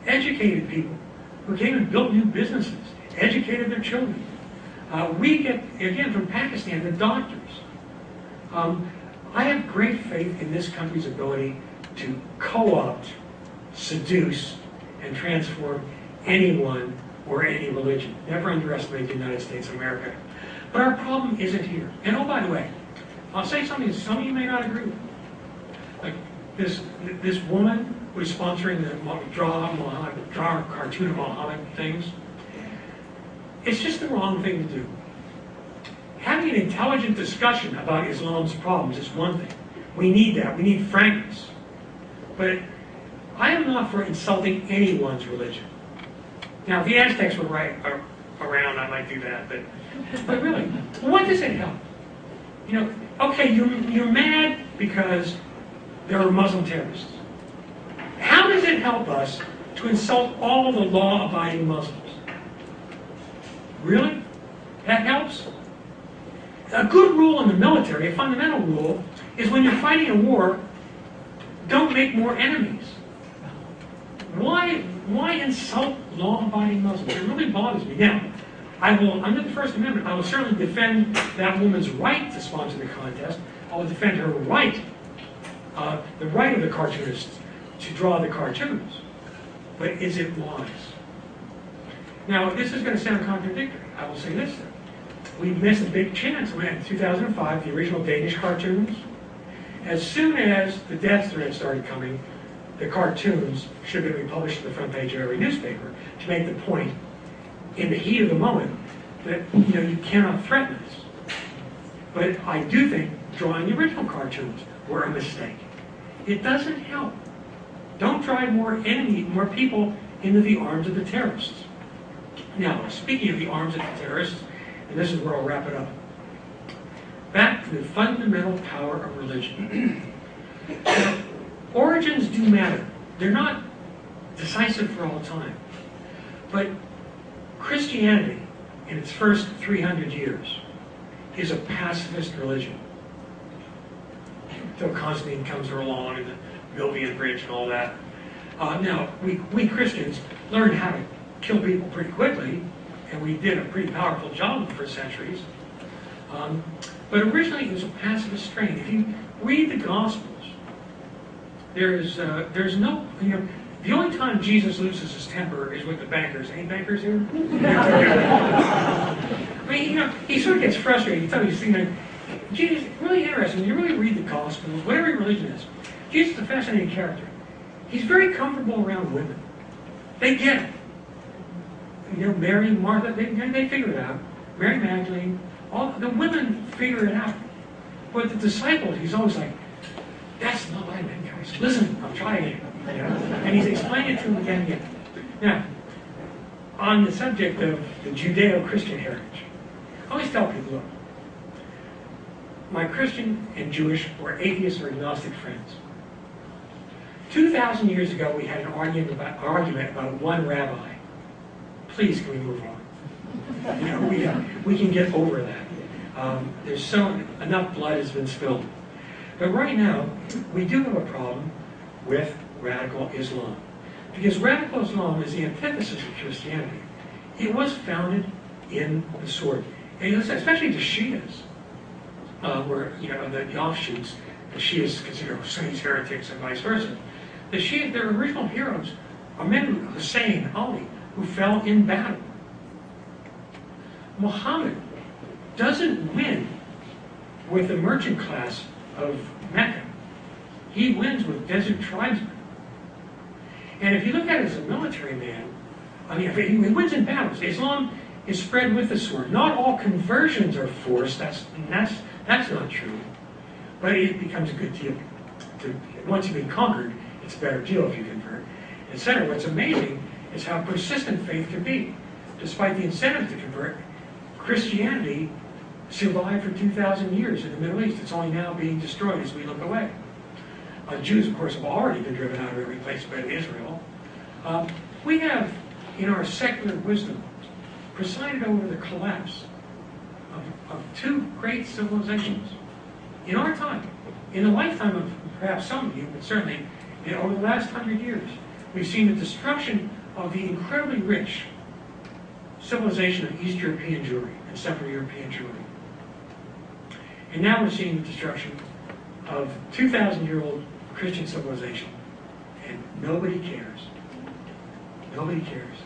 educated people who came and built new businesses, educated their children. We get, again, from Pakistan, the doctors. I have great faith in this country's ability to co-opt, seduce, and transform anyone or any religion. Never underestimate the United States of America. But our problem isn't here. And oh, by the way, I'll say something that some of you may not agree with. Like this woman who is sponsoring the draw cartoon of Muhammad things. It's just the wrong thing to do. Having an intelligent discussion about Islam's problems is one thing. We need that. We need frankness. But I am not for insulting anyone's religion. Now, if the Aztecs were around, I might do that. But really, what does it help? Okay, you're mad because there are Muslim terrorists. How does it help us to insult all of the law-abiding Muslims? Really? That helps? A good rule in the military, a fundamental rule, is when you're fighting a war, don't make more enemies. Why insult law-abiding Muslims? It really bothers me. Now, I will, under the First Amendment, I will certainly defend that woman's right to sponsor the contest. I will defend her right, the right of the cartoonists to draw the cartoons. But is it wise? Now, this is going to sound contradictory. I will say this. We missed a big chance when in 2005, the original Danish cartoons, As soon as the death threats started coming, the cartoons should have been published on the front page of every newspaper to make the point, in the heat of the moment, that you cannot threaten us. But I do think drawing the original cartoons were a mistake. It doesn't help. Don't drive more people into the arms of the terrorists. Now, speaking of the arms of the terrorists, and this is where I'll wrap it up. Back to the fundamental power of religion. Now, origins do matter. They're not decisive for all time. But Christianity, in its first 300 years, is a pacifist religion. Until Constantine comes along and the Milvian Bridge and all that. Now, we Christians learned how to kill people pretty quickly, and we did a pretty powerful job for centuries. But originally it was a pacifist strain. If you read the Gospels, there's no, the only time Jesus loses his temper is with the bankers. Any bankers here? I mean, he sort of gets frustrated. You tell me, he's thinking, Jesus, really interesting. When you really read the Gospels, whatever your religion is, Jesus is a fascinating character. He's very comfortable around women. They get it. Mary and Martha, they figure it out. Mary Magdalene, all the women figure it out. But the disciples, he's always like, that's not what I meant, guys. Listen, I'm trying it. And he's explaining it to them again and again. Now, on the subject of the Judeo-Christian heritage, I always tell people, look, my Christian and Jewish or atheist or agnostic friends, 2,000 years ago we had an argument about one rabbi. Please, can we move on? We can get over that. There's enough blood has been spilled. But right now, we do have a problem with radical Islam. Because radical Islam is the antithesis of Christianity. It was founded in the sword. And especially the Shias, where, the offshoots, the Shias consider Sunnis heretics and vice versa. The Shias, their original heroes are men, Hussein, Ali, who fell in battle. Muhammad doesn't win with the merchant class of Mecca. He wins with desert tribesmen. And if you look at it as a military man, he wins in battles. Islam is spread with the sword. Not all conversions are forced. That's not true. But it becomes a good deal. Once you've been conquered, it's a better deal if you convert, etc. What's amazing is how persistent faith can be. Despite the incentive to convert, Christianity survived for 2,000 years in the Middle East. It's only now being destroyed as we look away. Jews, of course, have already been driven out of every place but Israel. We have, in our secular wisdom, presided over the collapse of two great civilizations in our time, in the lifetime of perhaps some of you, but certainly over the last 100 years. We've seen the destruction of the incredibly rich civilization of East European Jewry and Central European Jewry. And now we're seeing the destruction of 2,000-year-old Christian civilization. And nobody cares. Nobody cares.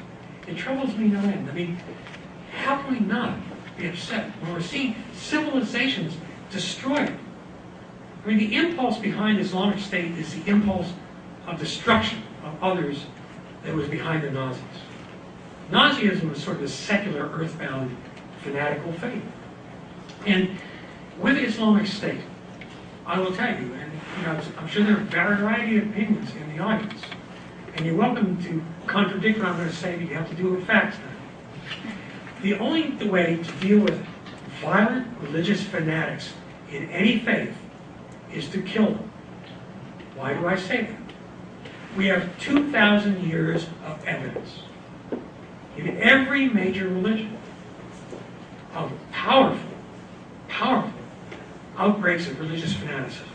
It troubles me no end. How can we not be upset when we're seeing civilizations destroyed? The impulse behind Islamic State is the impulse of destruction of others that was behind the Nazis. Nazism was sort of a secular, earthbound, fanatical faith. And with Islamic State, I will tell you, and I'm sure there are a variety of opinions in the audience, and you're welcome to contradict what I'm going to say, but you have to do it with facts now. The only way to deal with violent religious fanatics in any faith is to kill them. Why do I say that? We have 2,000 years of evidence in every major religion of powerful outbreaks of religious fanaticism.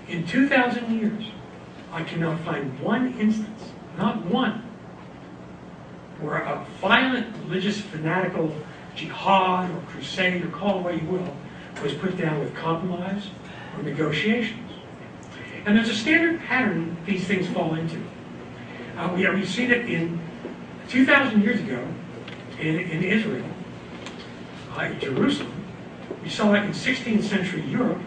In 2,000 years, I cannot find one instance, not one, where a violent religious fanatical jihad or crusade, or call it what you will, was put down with compromise or negotiations. And there's a standard pattern these things fall into. We've seen it in 2,000 years ago in Israel, in Jerusalem. We saw it in 16th century Europe.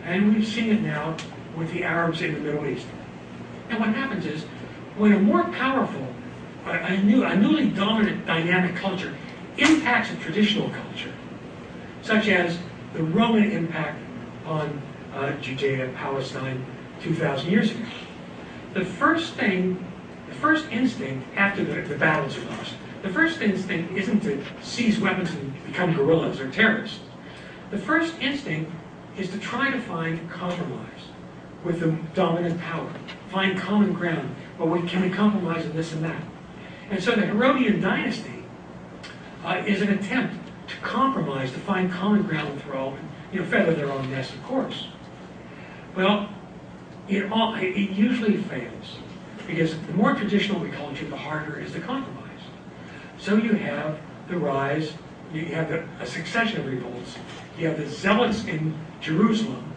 And we've seen it now with the Arabs in the Middle East. And what happens is, when a more powerful, a newly dominant dynamic culture impacts a traditional culture, such as the Roman impact on Judea, Palestine, 2,000 years ago. The first instinct after the battles are lost, the first instinct isn't to seize weapons and become guerrillas or terrorists. The first instinct is to try to find compromise with the dominant power, find common ground. Well, can we compromise on this and that? And so the Herodian dynasty is an attempt to compromise, to find common ground with Rome, and feather their own nest, of course. Well, it usually fails, because the more traditional we culture, the harder it is to compromise. So you have the rise, you have a succession of revolts. You have the Zealots in Jerusalem,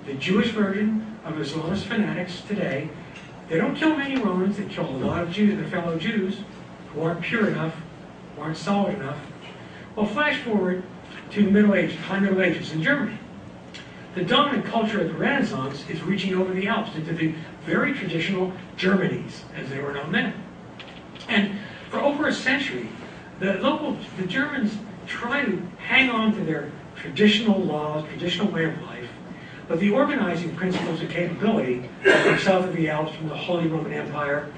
the Jewish version of Islamist fanatics today. They don't kill many Romans, they kill a lot of Jews, their fellow Jews, who aren't pure enough, who aren't solid enough. Well, flash forward to the Middle Ages, High Middle Ages in Germany. The dominant culture of the Renaissance is reaching over the Alps into the very traditional Germanies, as they were known then. And for over a century, the Germans try to hang on to their traditional laws, traditional way of life, but the organizing principles and capability from south of the Alps, from the Holy Roman Empire,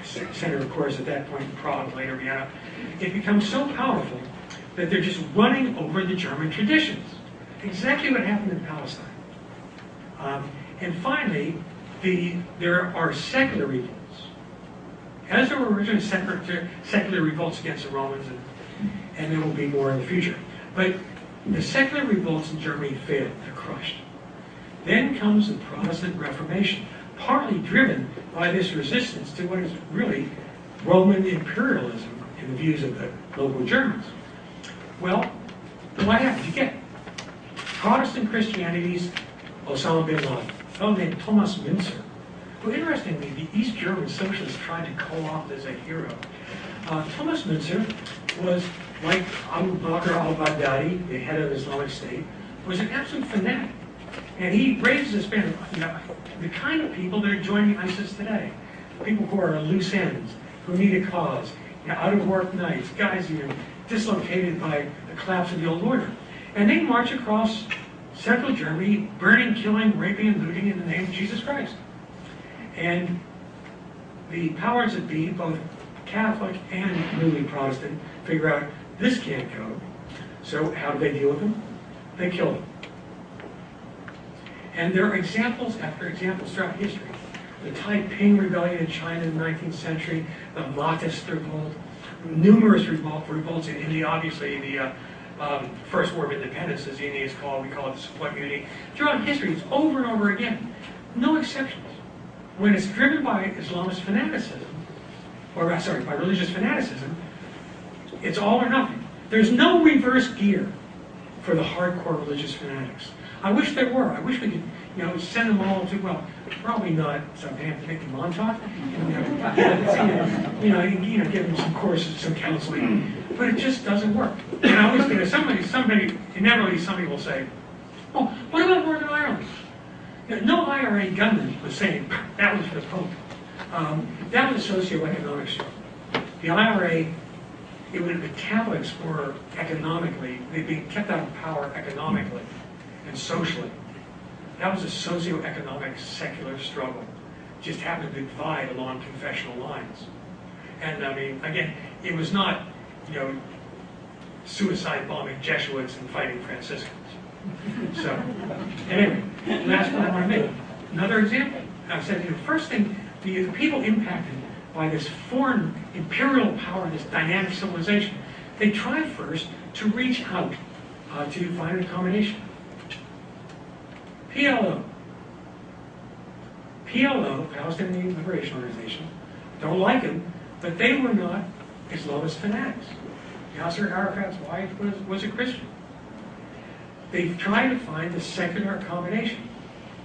centered, of course, at that point in Prague, later Vienna, it becomes so powerful that they're just running over the German traditions. Exactly what happened in Palestine. And finally, there are secular revolts. As there were originally secular revolts against the Romans, and there will be more in the future. But the secular revolts in Germany failed. They're crushed. Then comes the Protestant Reformation, partly driven by this resistance to what is really Roman imperialism in the views of the local Germans. Well, what happened? You get Protestant Christianity's Osama bin Laden, a fellow named Thomas Münzer, who, interestingly, the East German socialists tried to co-opt as a hero. Thomas Münzer was, like Abu Bakr al-Baghdadi, the head of Islamic State, was an absolute fanatic. And he raised this band of the kind of people that are joining ISIS today. People who are loose ends, who need a cause, out of work nights, guys dislocated by the collapse of the old order. And they march across central Germany, burning, killing, raping, and looting in the name of Jesus Christ. And the powers that be, both Catholic and newly Protestant, figure out this can't go. So how do they deal with them? They kill them. And there are examples after examples throughout history. The Taiping Rebellion in China in the 19th century, the Mahtist Revolt, numerous revolts in India, obviously the First War of Independence, as India is called, we call it the Support Mutiny. Throughout history, it's over and over again. No exceptions. When it's driven by Islamist fanaticism, or by religious fanaticism, it's all or nothing. There's no reverse gear for the hardcore religious fanatics. I wish there were. I wish we could, send them all to, well, probably not Southampton to Montauk, give them some courses, some counseling, but it just doesn't work. And I always think somebody, inevitably somebody will say, oh, what about Northern Ireland? No IRA gunman was saying that was for the Pope. That was socioeconomic struggle. The IRA, the Catholics were economically, they'd been kept out of power economically and socially. That was a socioeconomic secular struggle. It just happened to divide along confessional lines. And I mean, again, it was not, suicide bombing Jesuits and fighting Franciscans. So, anyway, last point I want to make. Another example. I said, first thing, the people impacted by this foreign imperial power, this dynamic civilization, they tried first to reach out to find an accommodation. PLO, Palestinian Liberation Organization, don't like him, but they were not Islamist fanatics. Yasser Arafat's wife was a Christian. They tried to find a secular accommodation.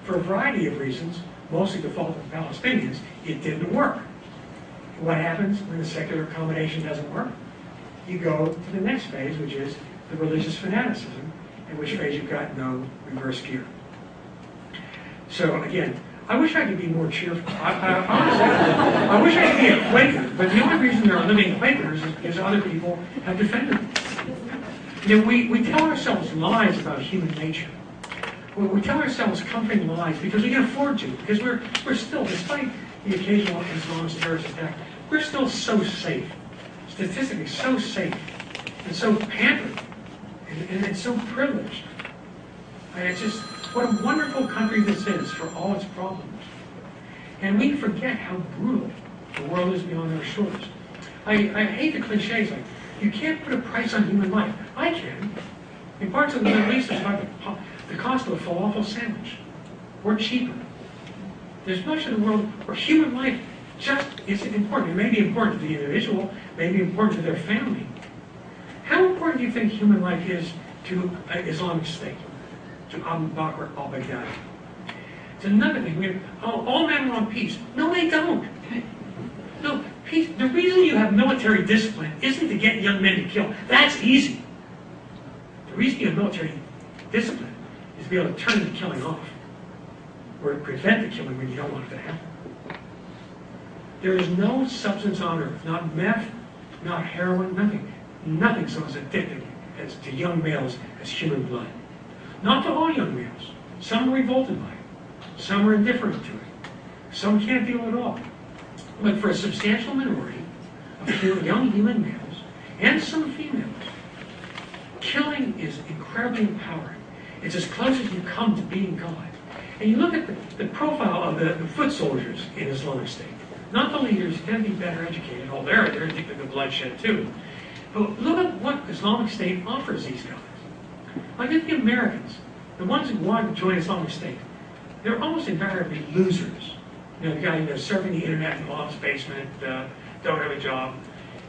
For a variety of reasons, mostly the fault of the Palestinians, it didn't work. What happens when the secular accommodation doesn't work? You go to the next phase, which is the religious fanaticism, in which phase you've got no reverse gear. So again, I wish I could be more cheerful. Honestly, I wish I could be a Quaker, but the only reason there are living Quakers is because other people have defended them. You know, we tell ourselves lies about human nature. We tell ourselves comforting lies because we can afford to, because we're still, despite the occasional Islamist terrorist attack, we're still so safe, statistically so safe, and so pampered, and so privileged. And it's just, what a wonderful country this is for all its problems. And we forget how brutal the world is beyond our shores. I hate the cliches like, you can't put a price on human life. I can. In parts of the Middle East, it's about the cost of a falafel sandwich, or cheaper. There's much of the world where human life just isn't important. It may be important to the individual, may be important to their family. How important do you think human life is to Islamic State, to Abu Bakr al-Baghdadi? It's another thing. All men want peace. No, they don't. No, peace. The reason you have military discipline isn't to get young men to kill. That's easy. The reason you have military discipline is to be able to turn the killing off, or to prevent the killing when you don't want it to happen. There is no substance on earth, not meth, not heroin, nothing. Nothing so as addictive as to young males as human blood. Not to all young males. Some are revolted by it. Some are indifferent to it. Some can't deal at all. But for a substantial minority of young human males, and some females, killing is incredibly empowering. It's as close as you come to being God. And you look at the profile of the foot soldiers in Islamic State. Not the leaders, tend to be better educated. Oh, they're addicted to bloodshed too. But look at what Islamic State offers these guys. Like at the Americans, the ones who want to join Islamic State, they're almost invariably losers. You know, the guy surfing the internet in mom's basement, don't have a job.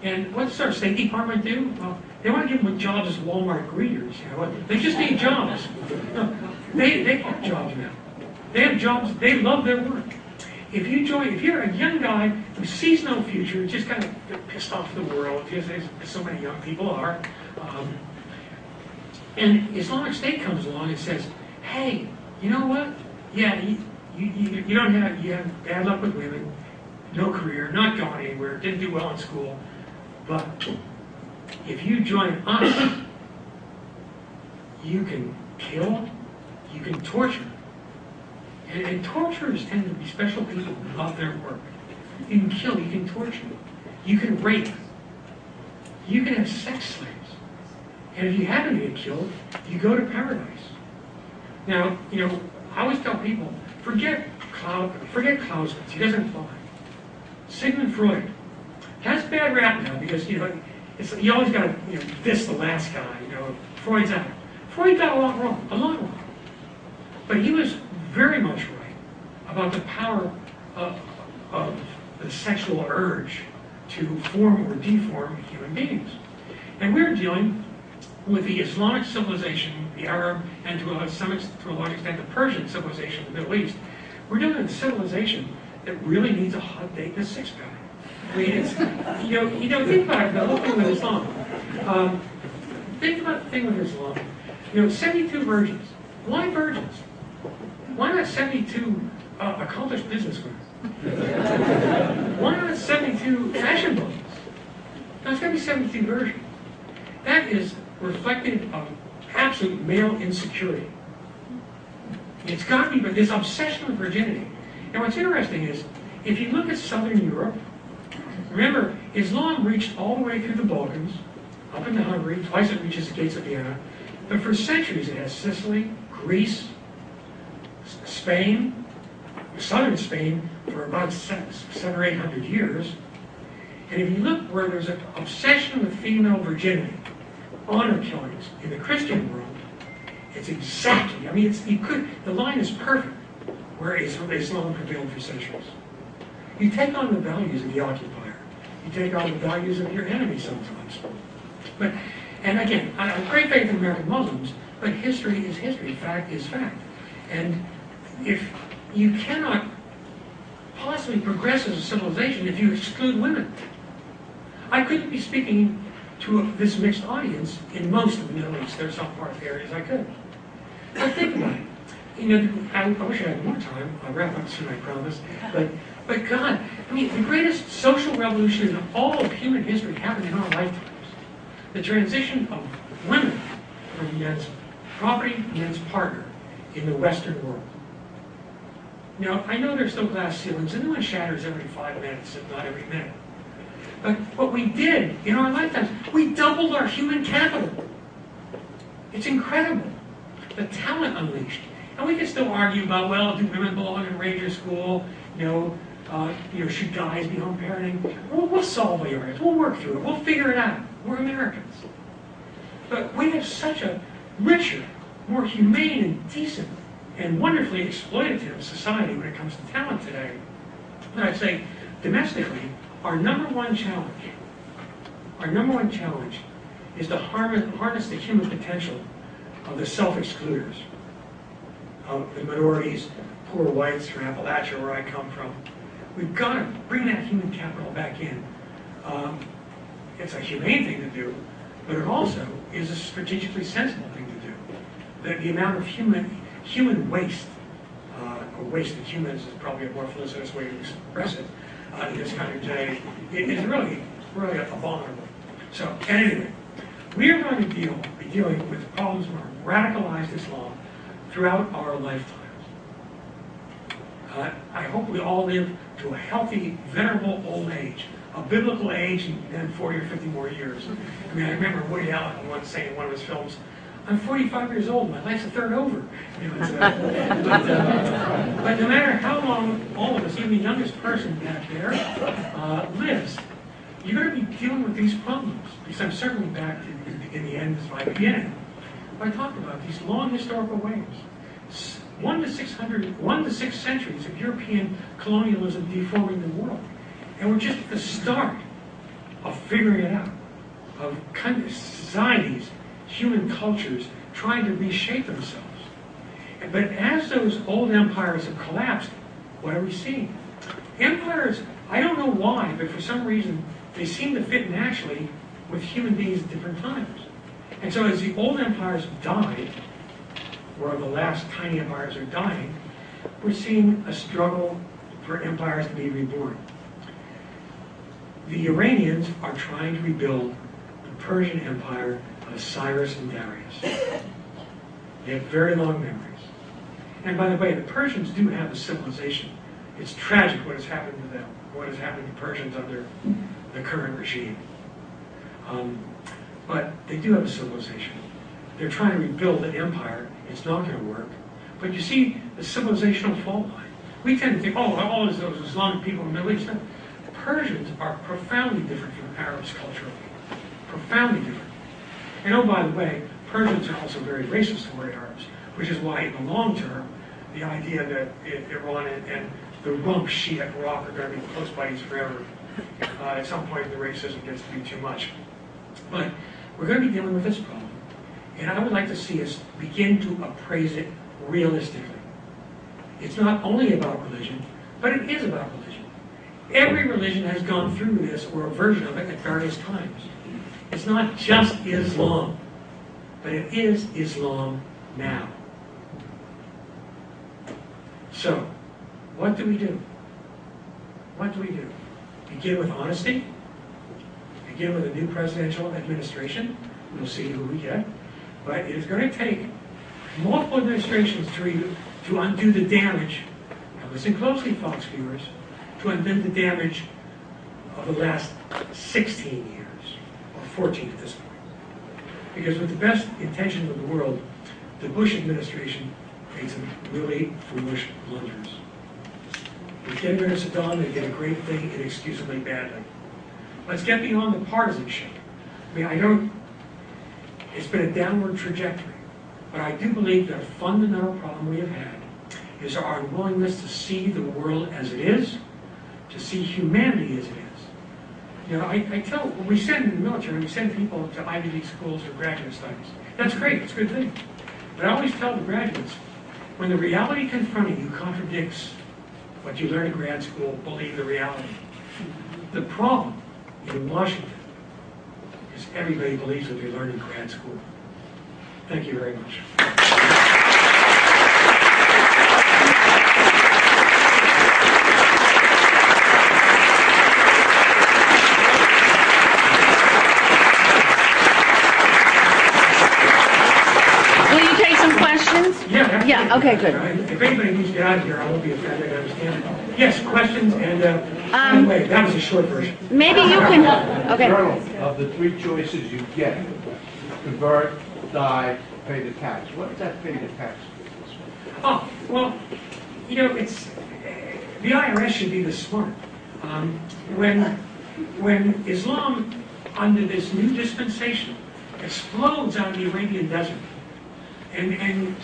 And what does our State Department do? Well, they want to give them jobs as Walmart greeters. You know, they just need jobs. No, they have jobs now. They have jobs. They love their work. If you're a young guy who sees no future, just kind of pissed off the world, because so many young people are, and Islamic State comes along and says, hey, you know what? Yeah, you have bad luck with women, no career, not going anywhere, didn't do well in school, but if you join us, you can kill, you can torture. And torturers tend to be special people who love their work. You can kill, you can torture, you can rape, you can have sex slaves. And if you happen to get killed, you go to paradise. Now, you know, I always tell people, forget Clausewitz, he doesn't apply. Sigmund Freud has bad rap now because, you know, you always got to diss the last guy, you know, Freud's out. Freud got a lot wrong. But he was very much right about the power of the sexual urge to form or deform human beings. And we're dealing with the Islamic civilization, the Arab, and to a large extent the Persian civilization in the Middle East. We're dealing with a civilization that really needs a hot date and a six-pack. I mean, it's, think about the whole thing with Islam. Think about the thing with Islam. 72 virgins. Why virgins? Why not 72 accomplished businessmen? Why not 72 fashion models? No, it's got to be 72 virgins. That is reflective of absolute male insecurity. It's got to be, but this obsession with virginity. And what's interesting is, if you look at Southern Europe, remember, Islam reached all the way through the Balkans, up into Hungary, twice it reaches the gates of Vienna, but for centuries it has Sicily, Greece, Spain, southern Spain, for about 700 or 800 years. And if you look where there's an obsession with female virginity, honor killings in the Christian world, it's exactly, I mean, the line is perfect where Islam prevailed for centuries. You take on the values of the occupier. You take on the values of your enemy sometimes. And again, I have great faith in American Muslims, but history is history, fact is fact. And if you cannot possibly progress as a civilization if you exclude women. I couldn't be speaking to this mixed audience in most of the Middle East. There's some parts areas I could. But think about it. I wish I had more time. I'll wrap up soon, I promise. But God, I mean, the greatest social revolution in all of human history happened in our lifetimes. The transition of women from men's property, men's partner in the Western world. Now, I know there's still glass ceilings, and the one shatters every 5 minutes, if not every minute. But what we did in our lifetimes, we doubled our human capital. It's incredible. The talent unleashed. And we can still argue about, well, do women belong in ranger school? Should guys be home parenting? We'll solve the arguments. We'll work through it. We'll figure it out. We're Americans. But we have such a richer, more humane and decent and wonderfully exploitative society when it comes to talent today. And I'd say, domestically, our number one challenge is to harness the human potential of the self-excluders, of the minorities, poor whites from Appalachia, where I come from. We've got to bring that human capital back in. It's a humane thing to do, but it also is a strategically sensible thing to do. The amount of human waste, or wasted humans is probably a more felicitous way to express it in this kind of day, is really abominable. So, at any rate, we are going to be dealing with problems of radicalized Islam throughout our lifetimes. I hope we all live to a healthy, venerable old age, a biblical age, and then 40 or 50 more years. I mean, I remember Woody Allen once saying in one of his films, "I'm 45 years old, my life's a third over." But no matter how long all of us, even the youngest person back there, lives, you're going to be dealing with these problems. Because I'm circling back to, in the end, as I began, I talked about these long historical waves. 1 to 6 centuries of European colonialism deforming the world. And we're just at the start of figuring it out, of kind of societies, human cultures, trying to reshape themselves. But as those old empires have collapsed, what are we seeing? Empires, I don't know why, but for some reason, they seem to fit naturally with human beings at different times. And so as the old empires die, or the last tiny empires are dying, we're seeing a struggle for empires to be reborn. The Iranians are trying to rebuild the Persian Empire of Cyrus and Darius. They have very long memories. And by the way, the Persians do have a civilization. It's tragic what has happened to them, what has happened to Persians under the current regime. But they do have a civilization. They're trying to rebuild an empire. It's not going to work. But you see the civilizational fault line. We tend to think, oh, all of those Islamic people in the Middle East. Persians are profoundly different from Arabs culturally. Profoundly different. And oh, by the way, Persians are also very racist toward Arabs, which is why in the long term, the idea that Iran and the rump Shiite Iraq are going to be close buddies forever, at some point the racism gets to be too much. But we're going to be dealing with this problem. And I would like to see us begin to appraise it realistically. It's not only about religion, but it is about religion. Every religion has gone through this, or a version of it, at various times. It's not just Islam, but it is Islam now. So, what do we do? What do we do? Begin with honesty. Begin with a new presidential administration. We'll see who we get. But it is going to take multiple administrations to undo the damage. Now listen closely, Fox viewers, to undo the damage of the last 16 years, or 14 at this point. Because with the best intentions of the world, the Bush administration made some really foolish blunders. With getting rid of Saddam, they did a great thing inexcusably badly. Let's get beyond the partisanship. I mean, it's been a downward trajectory, but I do believe that a fundamental problem we have had is our unwillingness to see the world as it is, to see humanity as it is. You know, I tell, when we send in the military, we send people to Ivy League schools for graduate studies. That's great, it's a good thing. But I always tell the graduates, when the reality confronting you contradicts what you learn in grad school, believe the reality. The problem in Washington is everybody believes what they learn in grad school. Thank you very much. Yeah, okay, good. If anybody needs to get out of here, I won't be offended, I understand it. Yes, questions, and by the way, that was a short version. Maybe you can, okay. Journal, of the three choices you get, convert, die, pay the tax. What does that pay the tax? Oh, well, you know, it's, the IRS should be this smart. When Islam, under this new dispensation, explodes out of the Arabian desert, and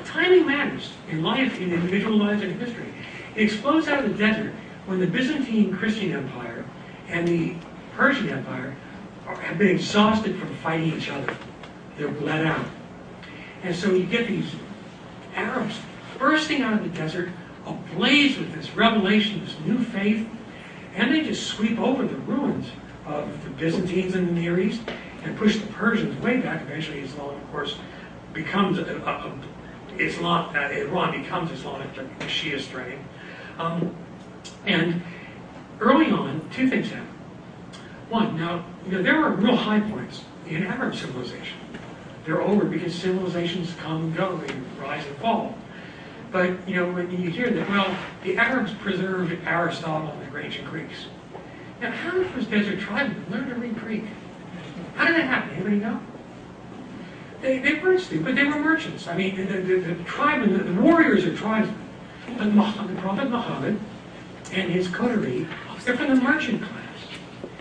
timing matters in life, in individual lives, and in history. It explodes out of the desert when the Byzantine Christian Empire and the Persian Empire have been exhausted from fighting each other. They're bled out. And so you get these Arabs bursting out of the desert, ablaze with this revelation, this new faith, and they just sweep over the ruins of the Byzantines in the Near East and push the Persians way back. Eventually Islam, of course, becomes Iran becomes Islamic, the Shiist reign. And early on, two things happen. One, now, you know, there are real high points in Arab civilization. They're over because civilizations come and go, they rise and fall. But, you know, when you hear that, well, the Arabs preserved Aristotle and the ancient Greeks. Now, how did those desert tribesmen learn to read Greek? How did that happen? Anybody know? They weren't stupid, they were merchants. I mean, the tribesmen, the warriors are tribesmen. The Prophet Muhammad and his coterie, they're from the merchant class.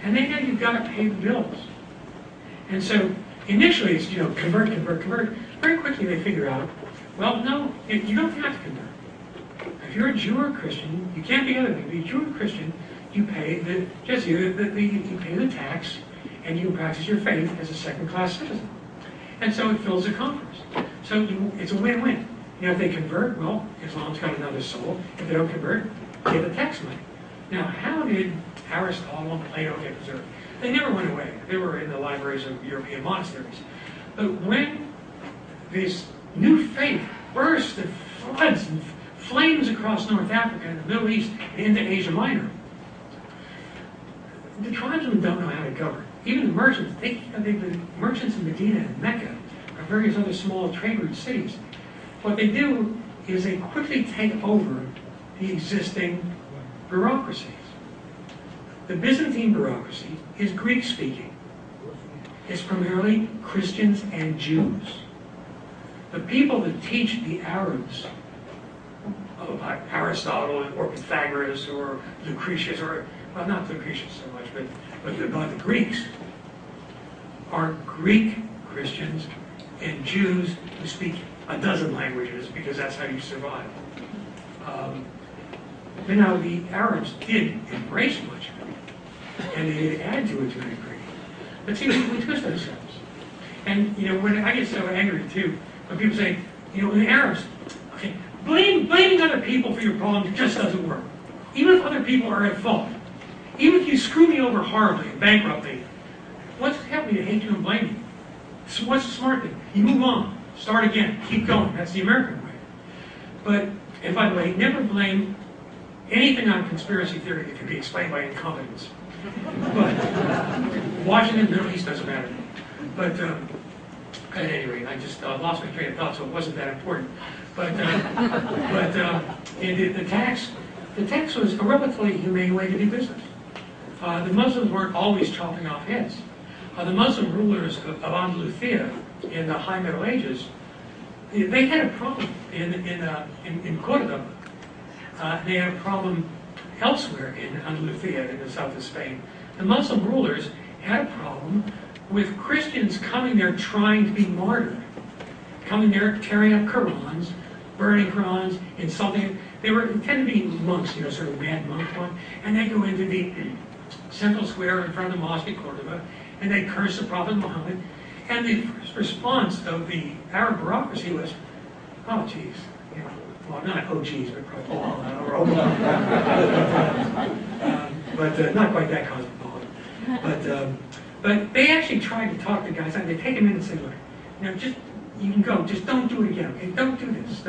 And they know you've got to pay the bills. And so, initially, it's, you know, convert. Very quickly they figure out, well, no, you don't have to convert. If you're a Jew or a Christian, you can't be anything. If you're a Jew or a Christian, you pay you pay the tax, and you practice your faith as a second-class citizen. And so it fills the coffers. So it's a win-win. You know, if they convert, well, Islam's got another soul. If they don't convert, they get the tax money. Now, how did Aristotle and Plato get preserved? They never went away. They were in the libraries of European monasteries. But when this new faith burst and floods and flames across North Africa and the Middle East and into Asia Minor, the tribesmen don't know how to govern. Even the merchants, the merchants in Medina and Mecca, or various other small trade route cities, what they do is they quickly take over the existing bureaucracies. The Byzantine bureaucracy is Greek-speaking. It's primarily Christians and Jews. The people that teach the Arabs about Aristotle or Pythagoras or Lucretius, or, well, not Lucretius so much, but about the Greeks, are Greek Christians and Jews who speak a dozen languages because that's how you survive. But now the Arabs did embrace much of it, and they did add to it to a degree. But see, we twist ourselves. And, you know, when I get so angry, too, when people say, you know, the Arabs, okay, blaming other people for your problems just doesn't work. Even if other people are at fault, even if you screw me over horribly and bankrupt me, what's helped me to hate you and blame you? So what's the smart thing? You move on, start again, keep going. That's the American way. But, and by the way, never blame anything on conspiracy theory that can be explained by incompetence. But Washington, Middle East doesn't matter. But at any rate, I just lost my train of thought, so it wasn't that important. But the tax was a relatively humane way to do business. The Muslims weren't always chopping off heads. The Muslim rulers of Andalusia in the High Middle Ages, they had a problem in Cordoba. They had a problem elsewhere in Andalusia, in the south of Spain. The Muslim rulers had a problem with Christians coming there trying to be martyred, coming there tearing up Qurans, burning Qurans, insulting. They tended to be monks, you know, sort of mad monk one, and they go into the central square in front of the mosque in Cordoba, and they curse the Prophet Muhammad. And the first response of the Arab bureaucracy was, oh, geez, you know, well, not oh, geez, but probably but not quite that cosmopolitan. But they actually tried to talk to guys, and they take them in and say, look, you know, just, you can go, just don't do it again, okay? Don't do this.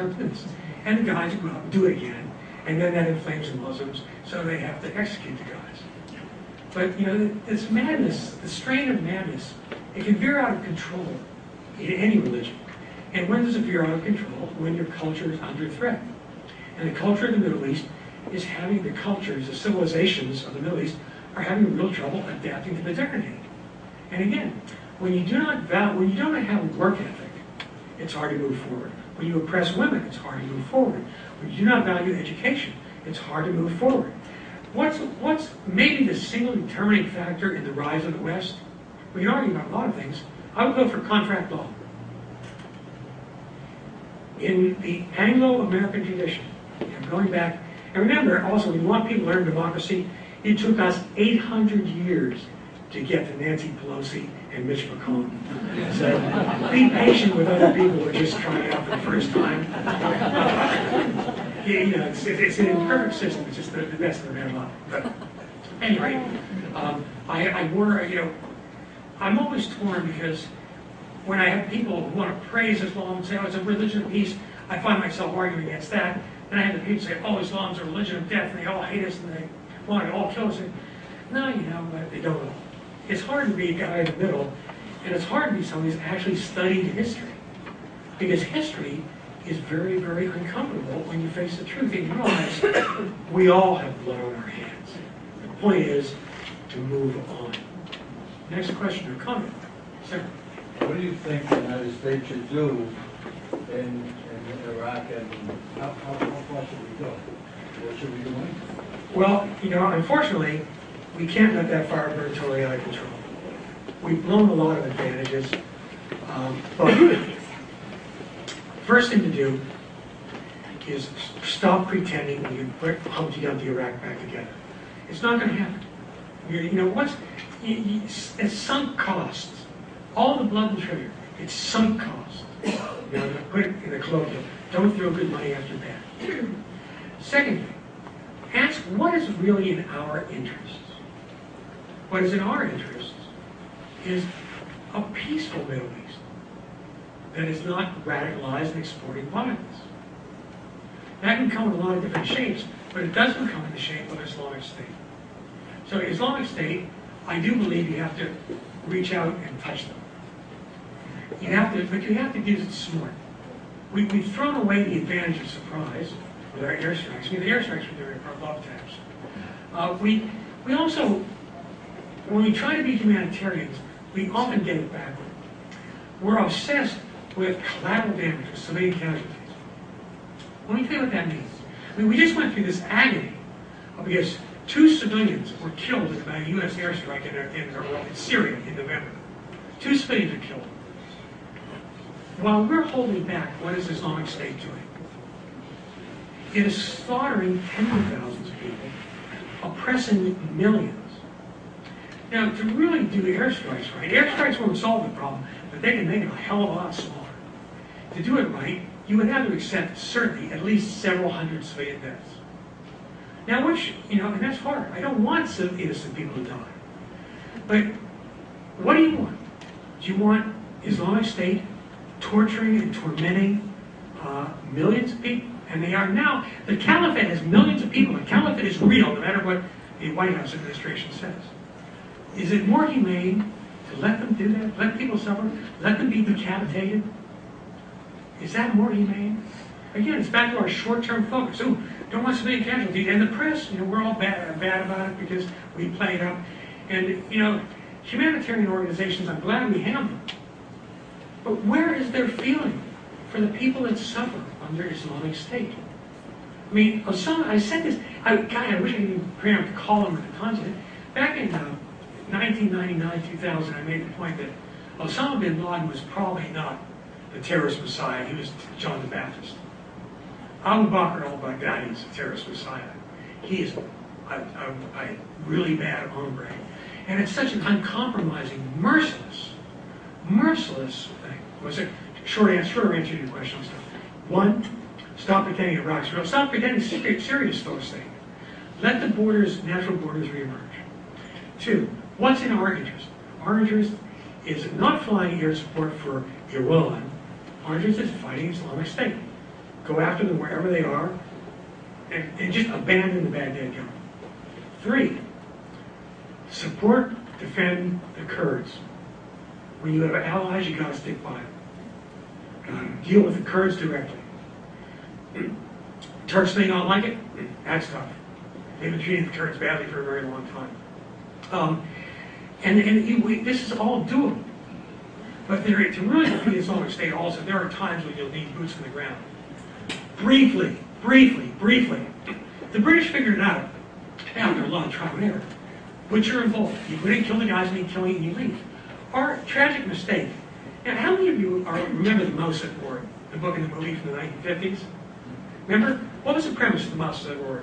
And the guys go out and do it again, and then that inflames the Muslims, so they have to execute the guys. But, you know, this madness, the strain of madness, it can veer out of control in any religion. And when does it veer out of control? When your culture is under threat. And the culture of the Middle East is having, the cultures, the civilizations of the Middle East are having real trouble adapting to modernity. And again, when you don't have a work ethic, it's hard to move forward. When you oppress women, it's hard to move forward. When you do not value education, it's hard to move forward. What's maybe the single determining factor in the rise of the West? We can argue about a lot of things. I would go for contract law. In the Anglo-American tradition, going back, and remember also, we want people to learn democracy. It took us 800 years to get to Nancy Pelosi and Mitch McConnell. So be patient with other people who are just trying out for the first time. It's an imperfect system. It's just the best of the bad luck. But anyway, I'm always torn because when I have people who want to praise Islam and say, oh, it's a religion of peace, I find myself arguing against that. Then I have the people say, oh, Islam's a religion of death, and they all hate us, and they want to all kill us. No, they don't all. It's hard to be a guy in the middle, and it's hard to be someone who's actually studied history. Because history is very, very uncomfortable when you face the truth. And you realize we all have blood on our hands. The point is to move on. Next question or comment? Sir? What do you think the United States should do in Iraq, and how far should we go? What should we do? Well, unfortunately, we can't let that fire burn totally out of control. We've blown a lot of advantages, but first thing to do is stop pretending we can put Humpty Dumpty Iraq back together. It's not going to happen. It's sunk costs. All the blood and sugar, it's sunk costs. Put it in a colloquial. Don't throw good money after bad. Secondly, ask what is really in our interests. What is in our interests is a peaceful Middle East that is not radicalized and exporting violence. That can come in a lot of different shapes, but it doesn't come in the shape of Islamic State. So Islamic State, I do believe you have to reach out and touch them. But you have to do it smart. We've thrown away the advantage of surprise with our airstrikes. The airstrikes we're doing are love taps. We also, when we try to be humanitarians, we often get it backward. We're obsessed with collateral damage, with civilian casualties. Let me tell you what that means. We just went through this agony because 2 civilians were killed in a U.S. airstrike in Syria in November. 2 civilians were killed. While we're holding back, what is Islamic State doing? It is slaughtering tens of thousands of people, oppressing millions. Now, to really do airstrikes right, airstrikes won't solve the problem, but they can make it a hell of a lot smaller. To do it right, you would have to accept certainly at least several hundred civilian deaths. Now, and that's hard. I don't want some innocent people to die. But what do you want? Do you want Islamic State torturing and tormenting millions of people? And they are now. The caliphate has millions of people. The caliphate is real, no matter what the White House administration says. Is it more humane to let them do that? Let people suffer? Let them be decapitated? Is that more humane? Again, it's back to our short-term focus. Oh, don't want civilian casualties. And the press, we're all bad about it because we play it up. And, humanitarian organizations, I'm glad we have them. But where is their feeling for the people that suffer under Islamic State? I mean, Osama, I said this, I wish I could bring to call him at the consulate. Back in 1999, 2000, I made the point that Osama bin Laden was probably not the terrorist messiah. He was John the Baptist. Abu Bakr al-Baghdadi is a terrorist messiah. He is a really bad hombre. And it's such an uncompromising, merciless thing. Was it shorter answer to your question? 1, stop pretending Iraq's real. Stop pretending Syria's still a state. Let the natural borders reemerge. 2, what's in our interest? Our interest is not flying air support for Iran. Our interest is fighting Islamic State. Go after them wherever they are and just abandon the Baghdad government. 3, support, defend the Kurds. When you have allies, you got to stick by them. deal with the Kurds directly. Turks may not like it. That's tough. They've been treating the Kurds badly for a very long time. This is all doable. But to really defeat Islamic State also, there are times when you'll need boots on the ground. Briefly. The British figured it out after a lot of trial and error. But you're involved. You go in and kill the guys, and you kill you, and you leave. Our tragic mistake. Now, how many of you remember the Mossad War, the book and the movie from the 1950s? Remember? What was the premise of the Mossad War?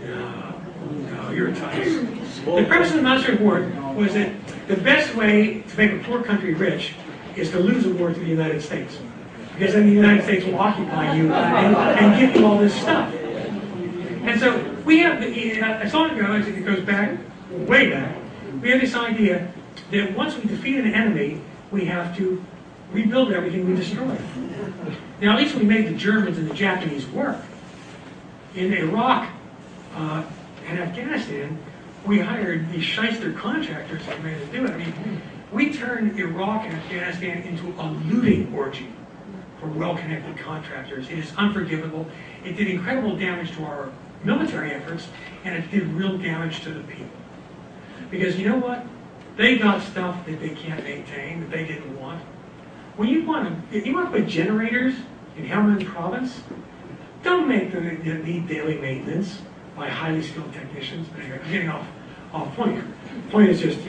No, you're tight. The premise of the Mossad War was that the best way to make a poor country rich is to lose a war to the United States. Because then the United States will occupy you and give you all this stuff. And so we have, as long ago as it goes back, way back, we have this idea that once we defeat an enemy, we have to rebuild everything we destroyed. Now, at least we made the Germans and the Japanese work. In Iraq and Afghanistan, we hired these shyster contractors that made us do it. I mean, we turned Iraq and Afghanistan into a looting orgy for well-connected contractors. It is unforgivable. It did incredible damage to our military efforts, and it did real damage to the people. Because you know what? They got stuff that they can't maintain, that they didn't want. When you want to put generators in Helmand province, don't make them need daily maintenance by highly skilled technicians. But anyway, I'm getting off point here. The point is just,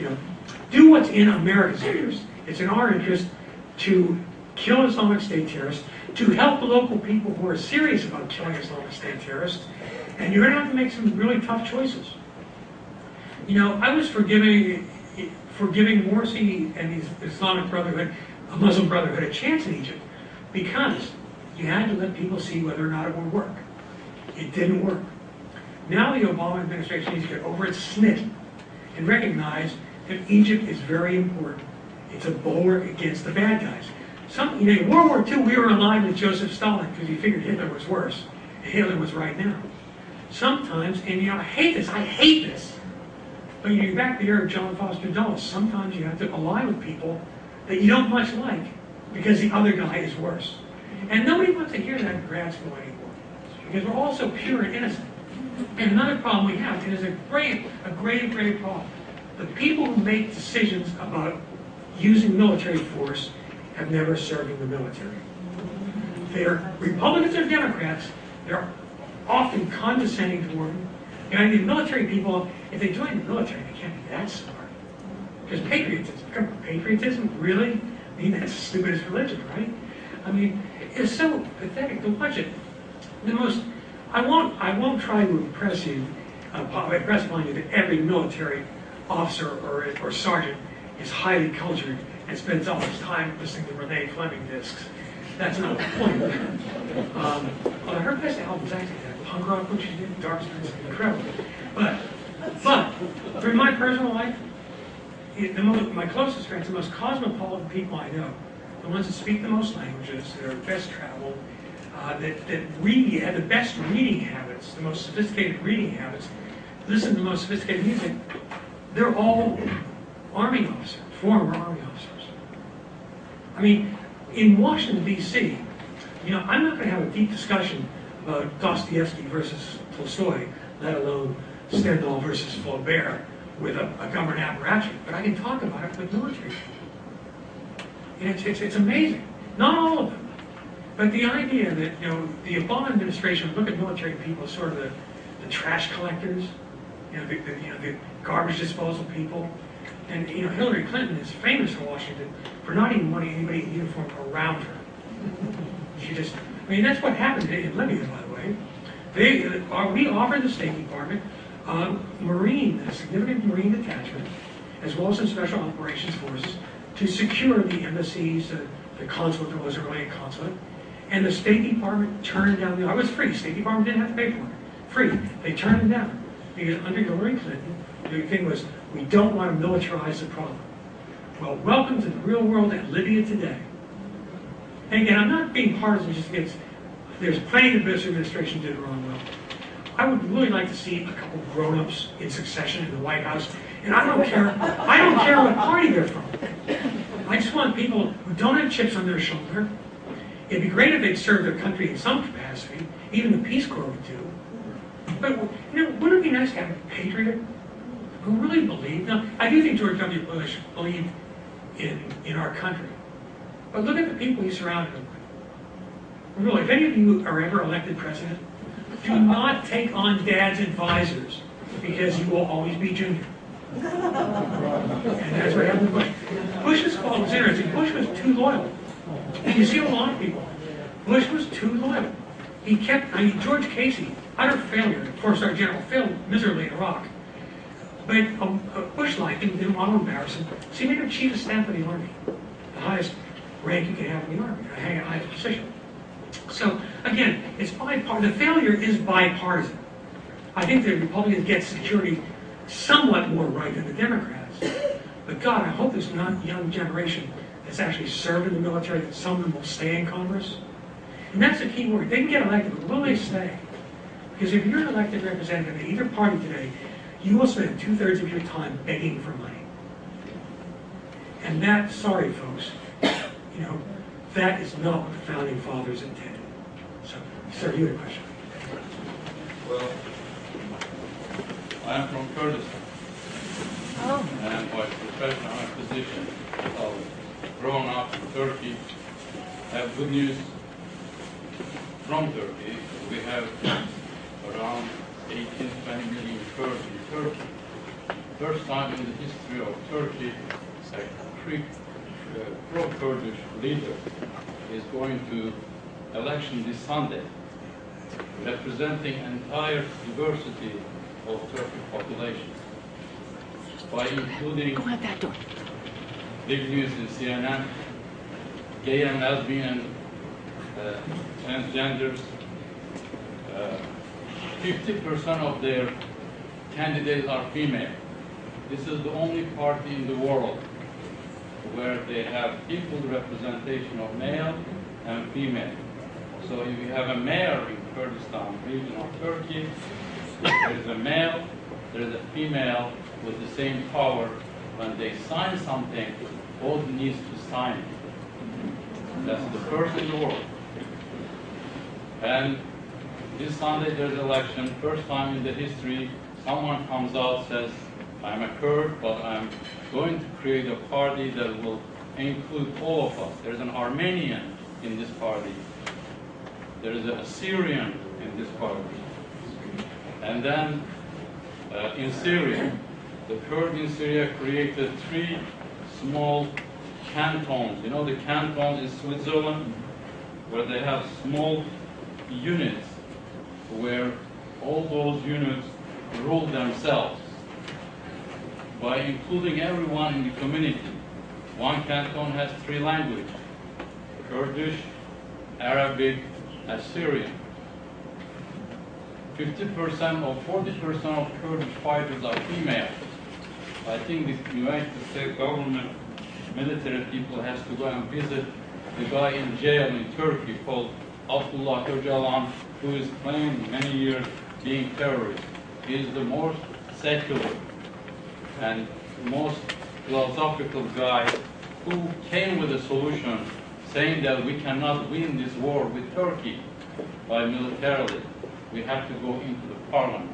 do what's in America's interest. It's in our interest to kill Islamic State terrorists, to help the local people who are serious about killing Islamic State terrorists, and you're going to have to make some really tough choices. I was forgiving Morsi and his Islamic Brotherhood, a Muslim Brotherhood, a chance in Egypt, because you had to let people see whether or not it would work. It didn't work. Now the Obama administration needs to get over its snit and recognize that Egypt is very important. It's a bulwark against the bad guys. In World War II, we were aligned with Joseph Stalin because we figured Hitler was worse, and Hitler was right now. Sometimes, and I hate this, but you back to the era of John Foster Dulles, sometimes you have to align with people that you don't much like because the other guy is worse. And nobody wants to hear that in grad school anymore because we're all so pure and innocent. And another problem we have, and it's a great problem, the people who make decisions about using military force have never served in the military. They're Republicans or Democrats, they're often condescending toward them. And the military people, if they join the military, they can't be that smart. Because patriotism, really? I mean, that's the stupidest religion, right? I mean, it's so pathetic to watch it. I won't try to impress upon you that every military officer or sergeant is highly cultured and spends all his time listening to Renee Fleming discs. That's not the point. Well, her best album was actually that punk rock which she did, Dark Spirits, incredible. But through my personal life, my closest friends, the most cosmopolitan people I know, the ones that speak the most languages, that are best traveled, that read, have the best reading habits, the most sophisticated reading habits, listen to the most sophisticated music, they're all Army officers, former Army officers. I mean, in Washington, D.C., I'm not going to have a deep discussion about Dostoevsky versus Tolstoy, let alone Stendhal versus Flaubert with a government apparatchik, but I can talk about it with military people. And it's amazing. Not all of them. But the idea that, the Obama administration would look at military people as sort of the trash collectors, the garbage disposal people. And, Hillary Clinton is famous in Washington for not even wanting anybody in uniform around her. That's what happened in Libya, by the way. We offered the State Department a significant Marine detachment, as well as some special operations forces, to secure the embassies, the consulate, there wasn't really a consulate. And the State Department turned down it was free. State Department didn't have to pay for it. Free. They turned it down. Because under Hillary Clinton, the thing was, we don't want to militarize the problem. Well, welcome to the real world at Libya today. And again, I'm not being partisan just against, there's plenty of this administration did the wrong way. I would really like to see a couple grown-ups in succession in the White House. And I don't care what party they're from. I just want people who don't have chips on their shoulder. It'd be great if they'd serve their country in some capacity. Even the Peace Corps would do. But wouldn't it be nice to have a patriot who really believed? Now, I do think George W. Bush believed in our country. But look at the people he surrounded him with. Really, if any of you are ever elected president, do not take on Dad's advisors, because you will always be junior. And that's what happened to Bush. Bush's fault was interesting. Bush was too loyal. And you see a lot of people. Bush was too loyal. He kept, George Casey, utter failure. Of course, our general failed miserably in Iraq. But Bush liked him, didn't want to embarrass him. So he made him chief of staff of the Army. The highest rank you can have in the Army, the highest position. So, again, it's bipartisan. The failure is bipartisan. I think the Republicans get security somewhat more right than the Democrats. But God, I hope there's not a young generation that's actually served in the military, that some of them will stay in Congress. And that's the key word. They can get elected, but will they stay? Because if you're an elected representative in either party today, you will spend 2/3 of your time begging for money. And that, sorry folks, that is not what the Founding Fathers intended. So, sir, you had a question. Well, I am from Kurdistan, and by profession and position, I've grown up in Turkey. I have good news from Turkey. We have around 18-20 million Kurds in Turkey. First time in the history of Turkey, a pro-Kurdish leader is going to election this Sunday, representing entire diversity of Turkish population, by including Go out that door. big news in CNN, gay and lesbian, transgenders. 50% of their candidates are female. This is the only party in the world where they have equal representation of male and female. So if you have a mayor in Kurdistan region of Turkey, there is a male, there is a female with the same power. When they sign something, both needs to sign it. That's the first in the world. And this Sunday there's election. First time in the history, someone comes out, says, I'm a Kurd, but I'm going to create a party that will include all of us. There's an Armenian in this party. There is a Syrian in this party. And then in Syria, the Kurds in Syria created 3 small cantons. You know the cantons in Switzerland, where they have small units where all those units rule themselves by including everyone in the community. One canton has 3 languages: Kurdish, Arabic, Assyrian. 50% or 40% of Kurdish fighters are female. I think the United States government military people has to go and visit the guy in jail in Turkey called Abdullah Öcalan, who is claimed many years being terrorist. He is the most secular and most philosophical guy who came with a solution saying that we cannot win this war with Turkey by militarily. We have to go into the parliament.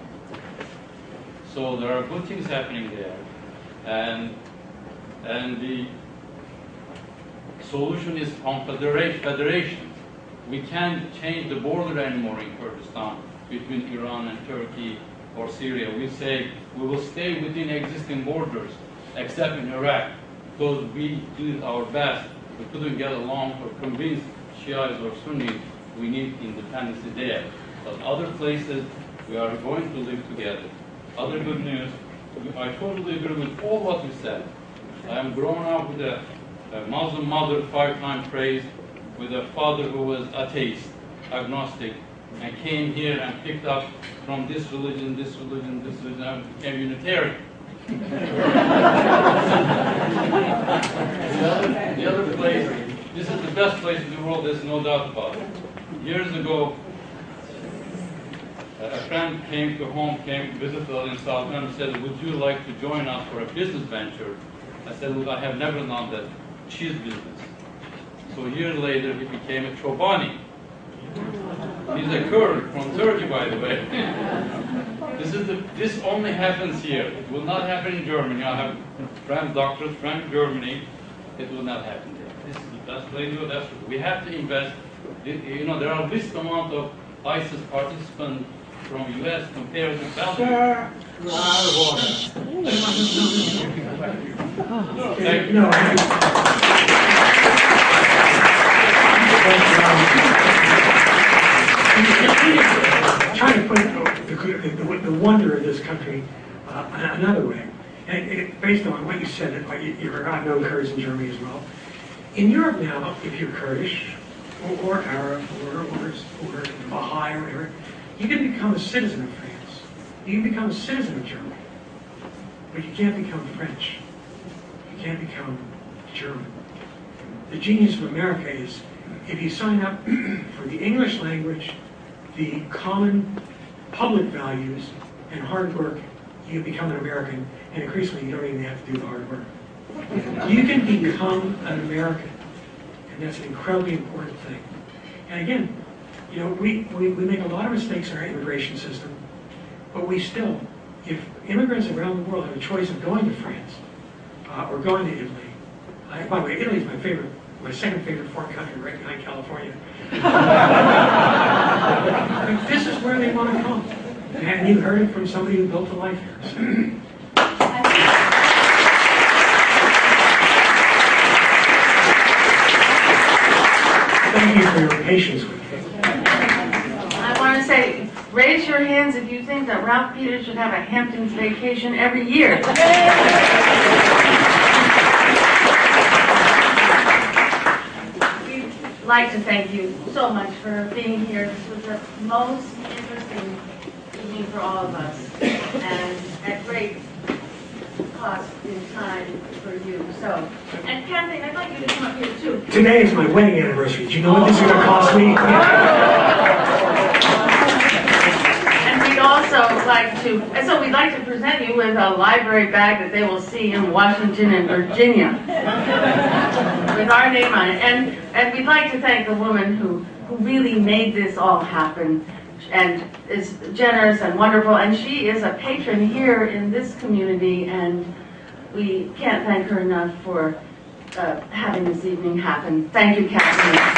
So there are good things happening there. And the solution is federation. We can't change the border anymore in Kurdistan between Iran and Turkey or Syria. We say we will stay within existing borders, except in Iraq, because we did our best. We couldn't get along or convince Shiites or Sunnis we need independence there. But other places, we are going to live together. Other good news, I totally agree with all what you said. I am grown up with a Muslim mother, 5-time praised, with a father who was atheist, agnostic, and came here and picked up from this religion, this religion, this religion, and became Unitarian. The other place, this is the best place in the world, there's no doubt about it. Years ago, a friend came visited us in South and said, would you like to join us for a business venture? I said, look, I have never done that cheese business. So a year later, he became a Chobani. He's a Kurd from Turkey, by the way. This only happens here. It will not happen in Germany. I have friends, doctors, from Germany. It will not happen there. This is the best way to do it. We have to invest. You know, there are least amount of ISIS participants from US compared to Belgium. Sir, You're out of order. Thank you. no, trying to put the wonder of this country another way. And based on what you said, I've known Kurds in Germany as well. In Europe now, if you're Kurdish or Arab or Baha'i or whatever, you can become a citizen of France. You can become a citizen of Germany. But you can't become French. You can't become German. The genius of America is if you sign up for the English language, the common public values, and hard work, you can become an American, and increasingly you don't even have to do the hard work. You can become an American, and that's an incredibly important thing. And again, you know, we make a lot of mistakes in our immigration system, but we still, if immigrants around the world have a choice of going to France or going to Italy, by the way, Italy is my second favorite foreign country, right behind California. But this is where they want to come. And you heard it from somebody who built a life here. So. Thank you for your patience with me. I want to say, raise your hands if you think that Ralph Peters should have a Hamptons vacation every year. We'd like to thank you so much for being here. This was the most interesting evening for all of us, and at great cost in time for you. So, and Kathy, I'd like you to come up here too. Today is my wedding anniversary. Do you know what this is going to cost me? And we'd also like to, and so we'd like to present you with a library bag that they will see in Washington and Virginia with our name on it. And we'd like to thank the woman who really made this all happen and is generous and wonderful. And she is a patron here in this community, and we can't thank her enough for having this evening happen. Thank you, Kathleen.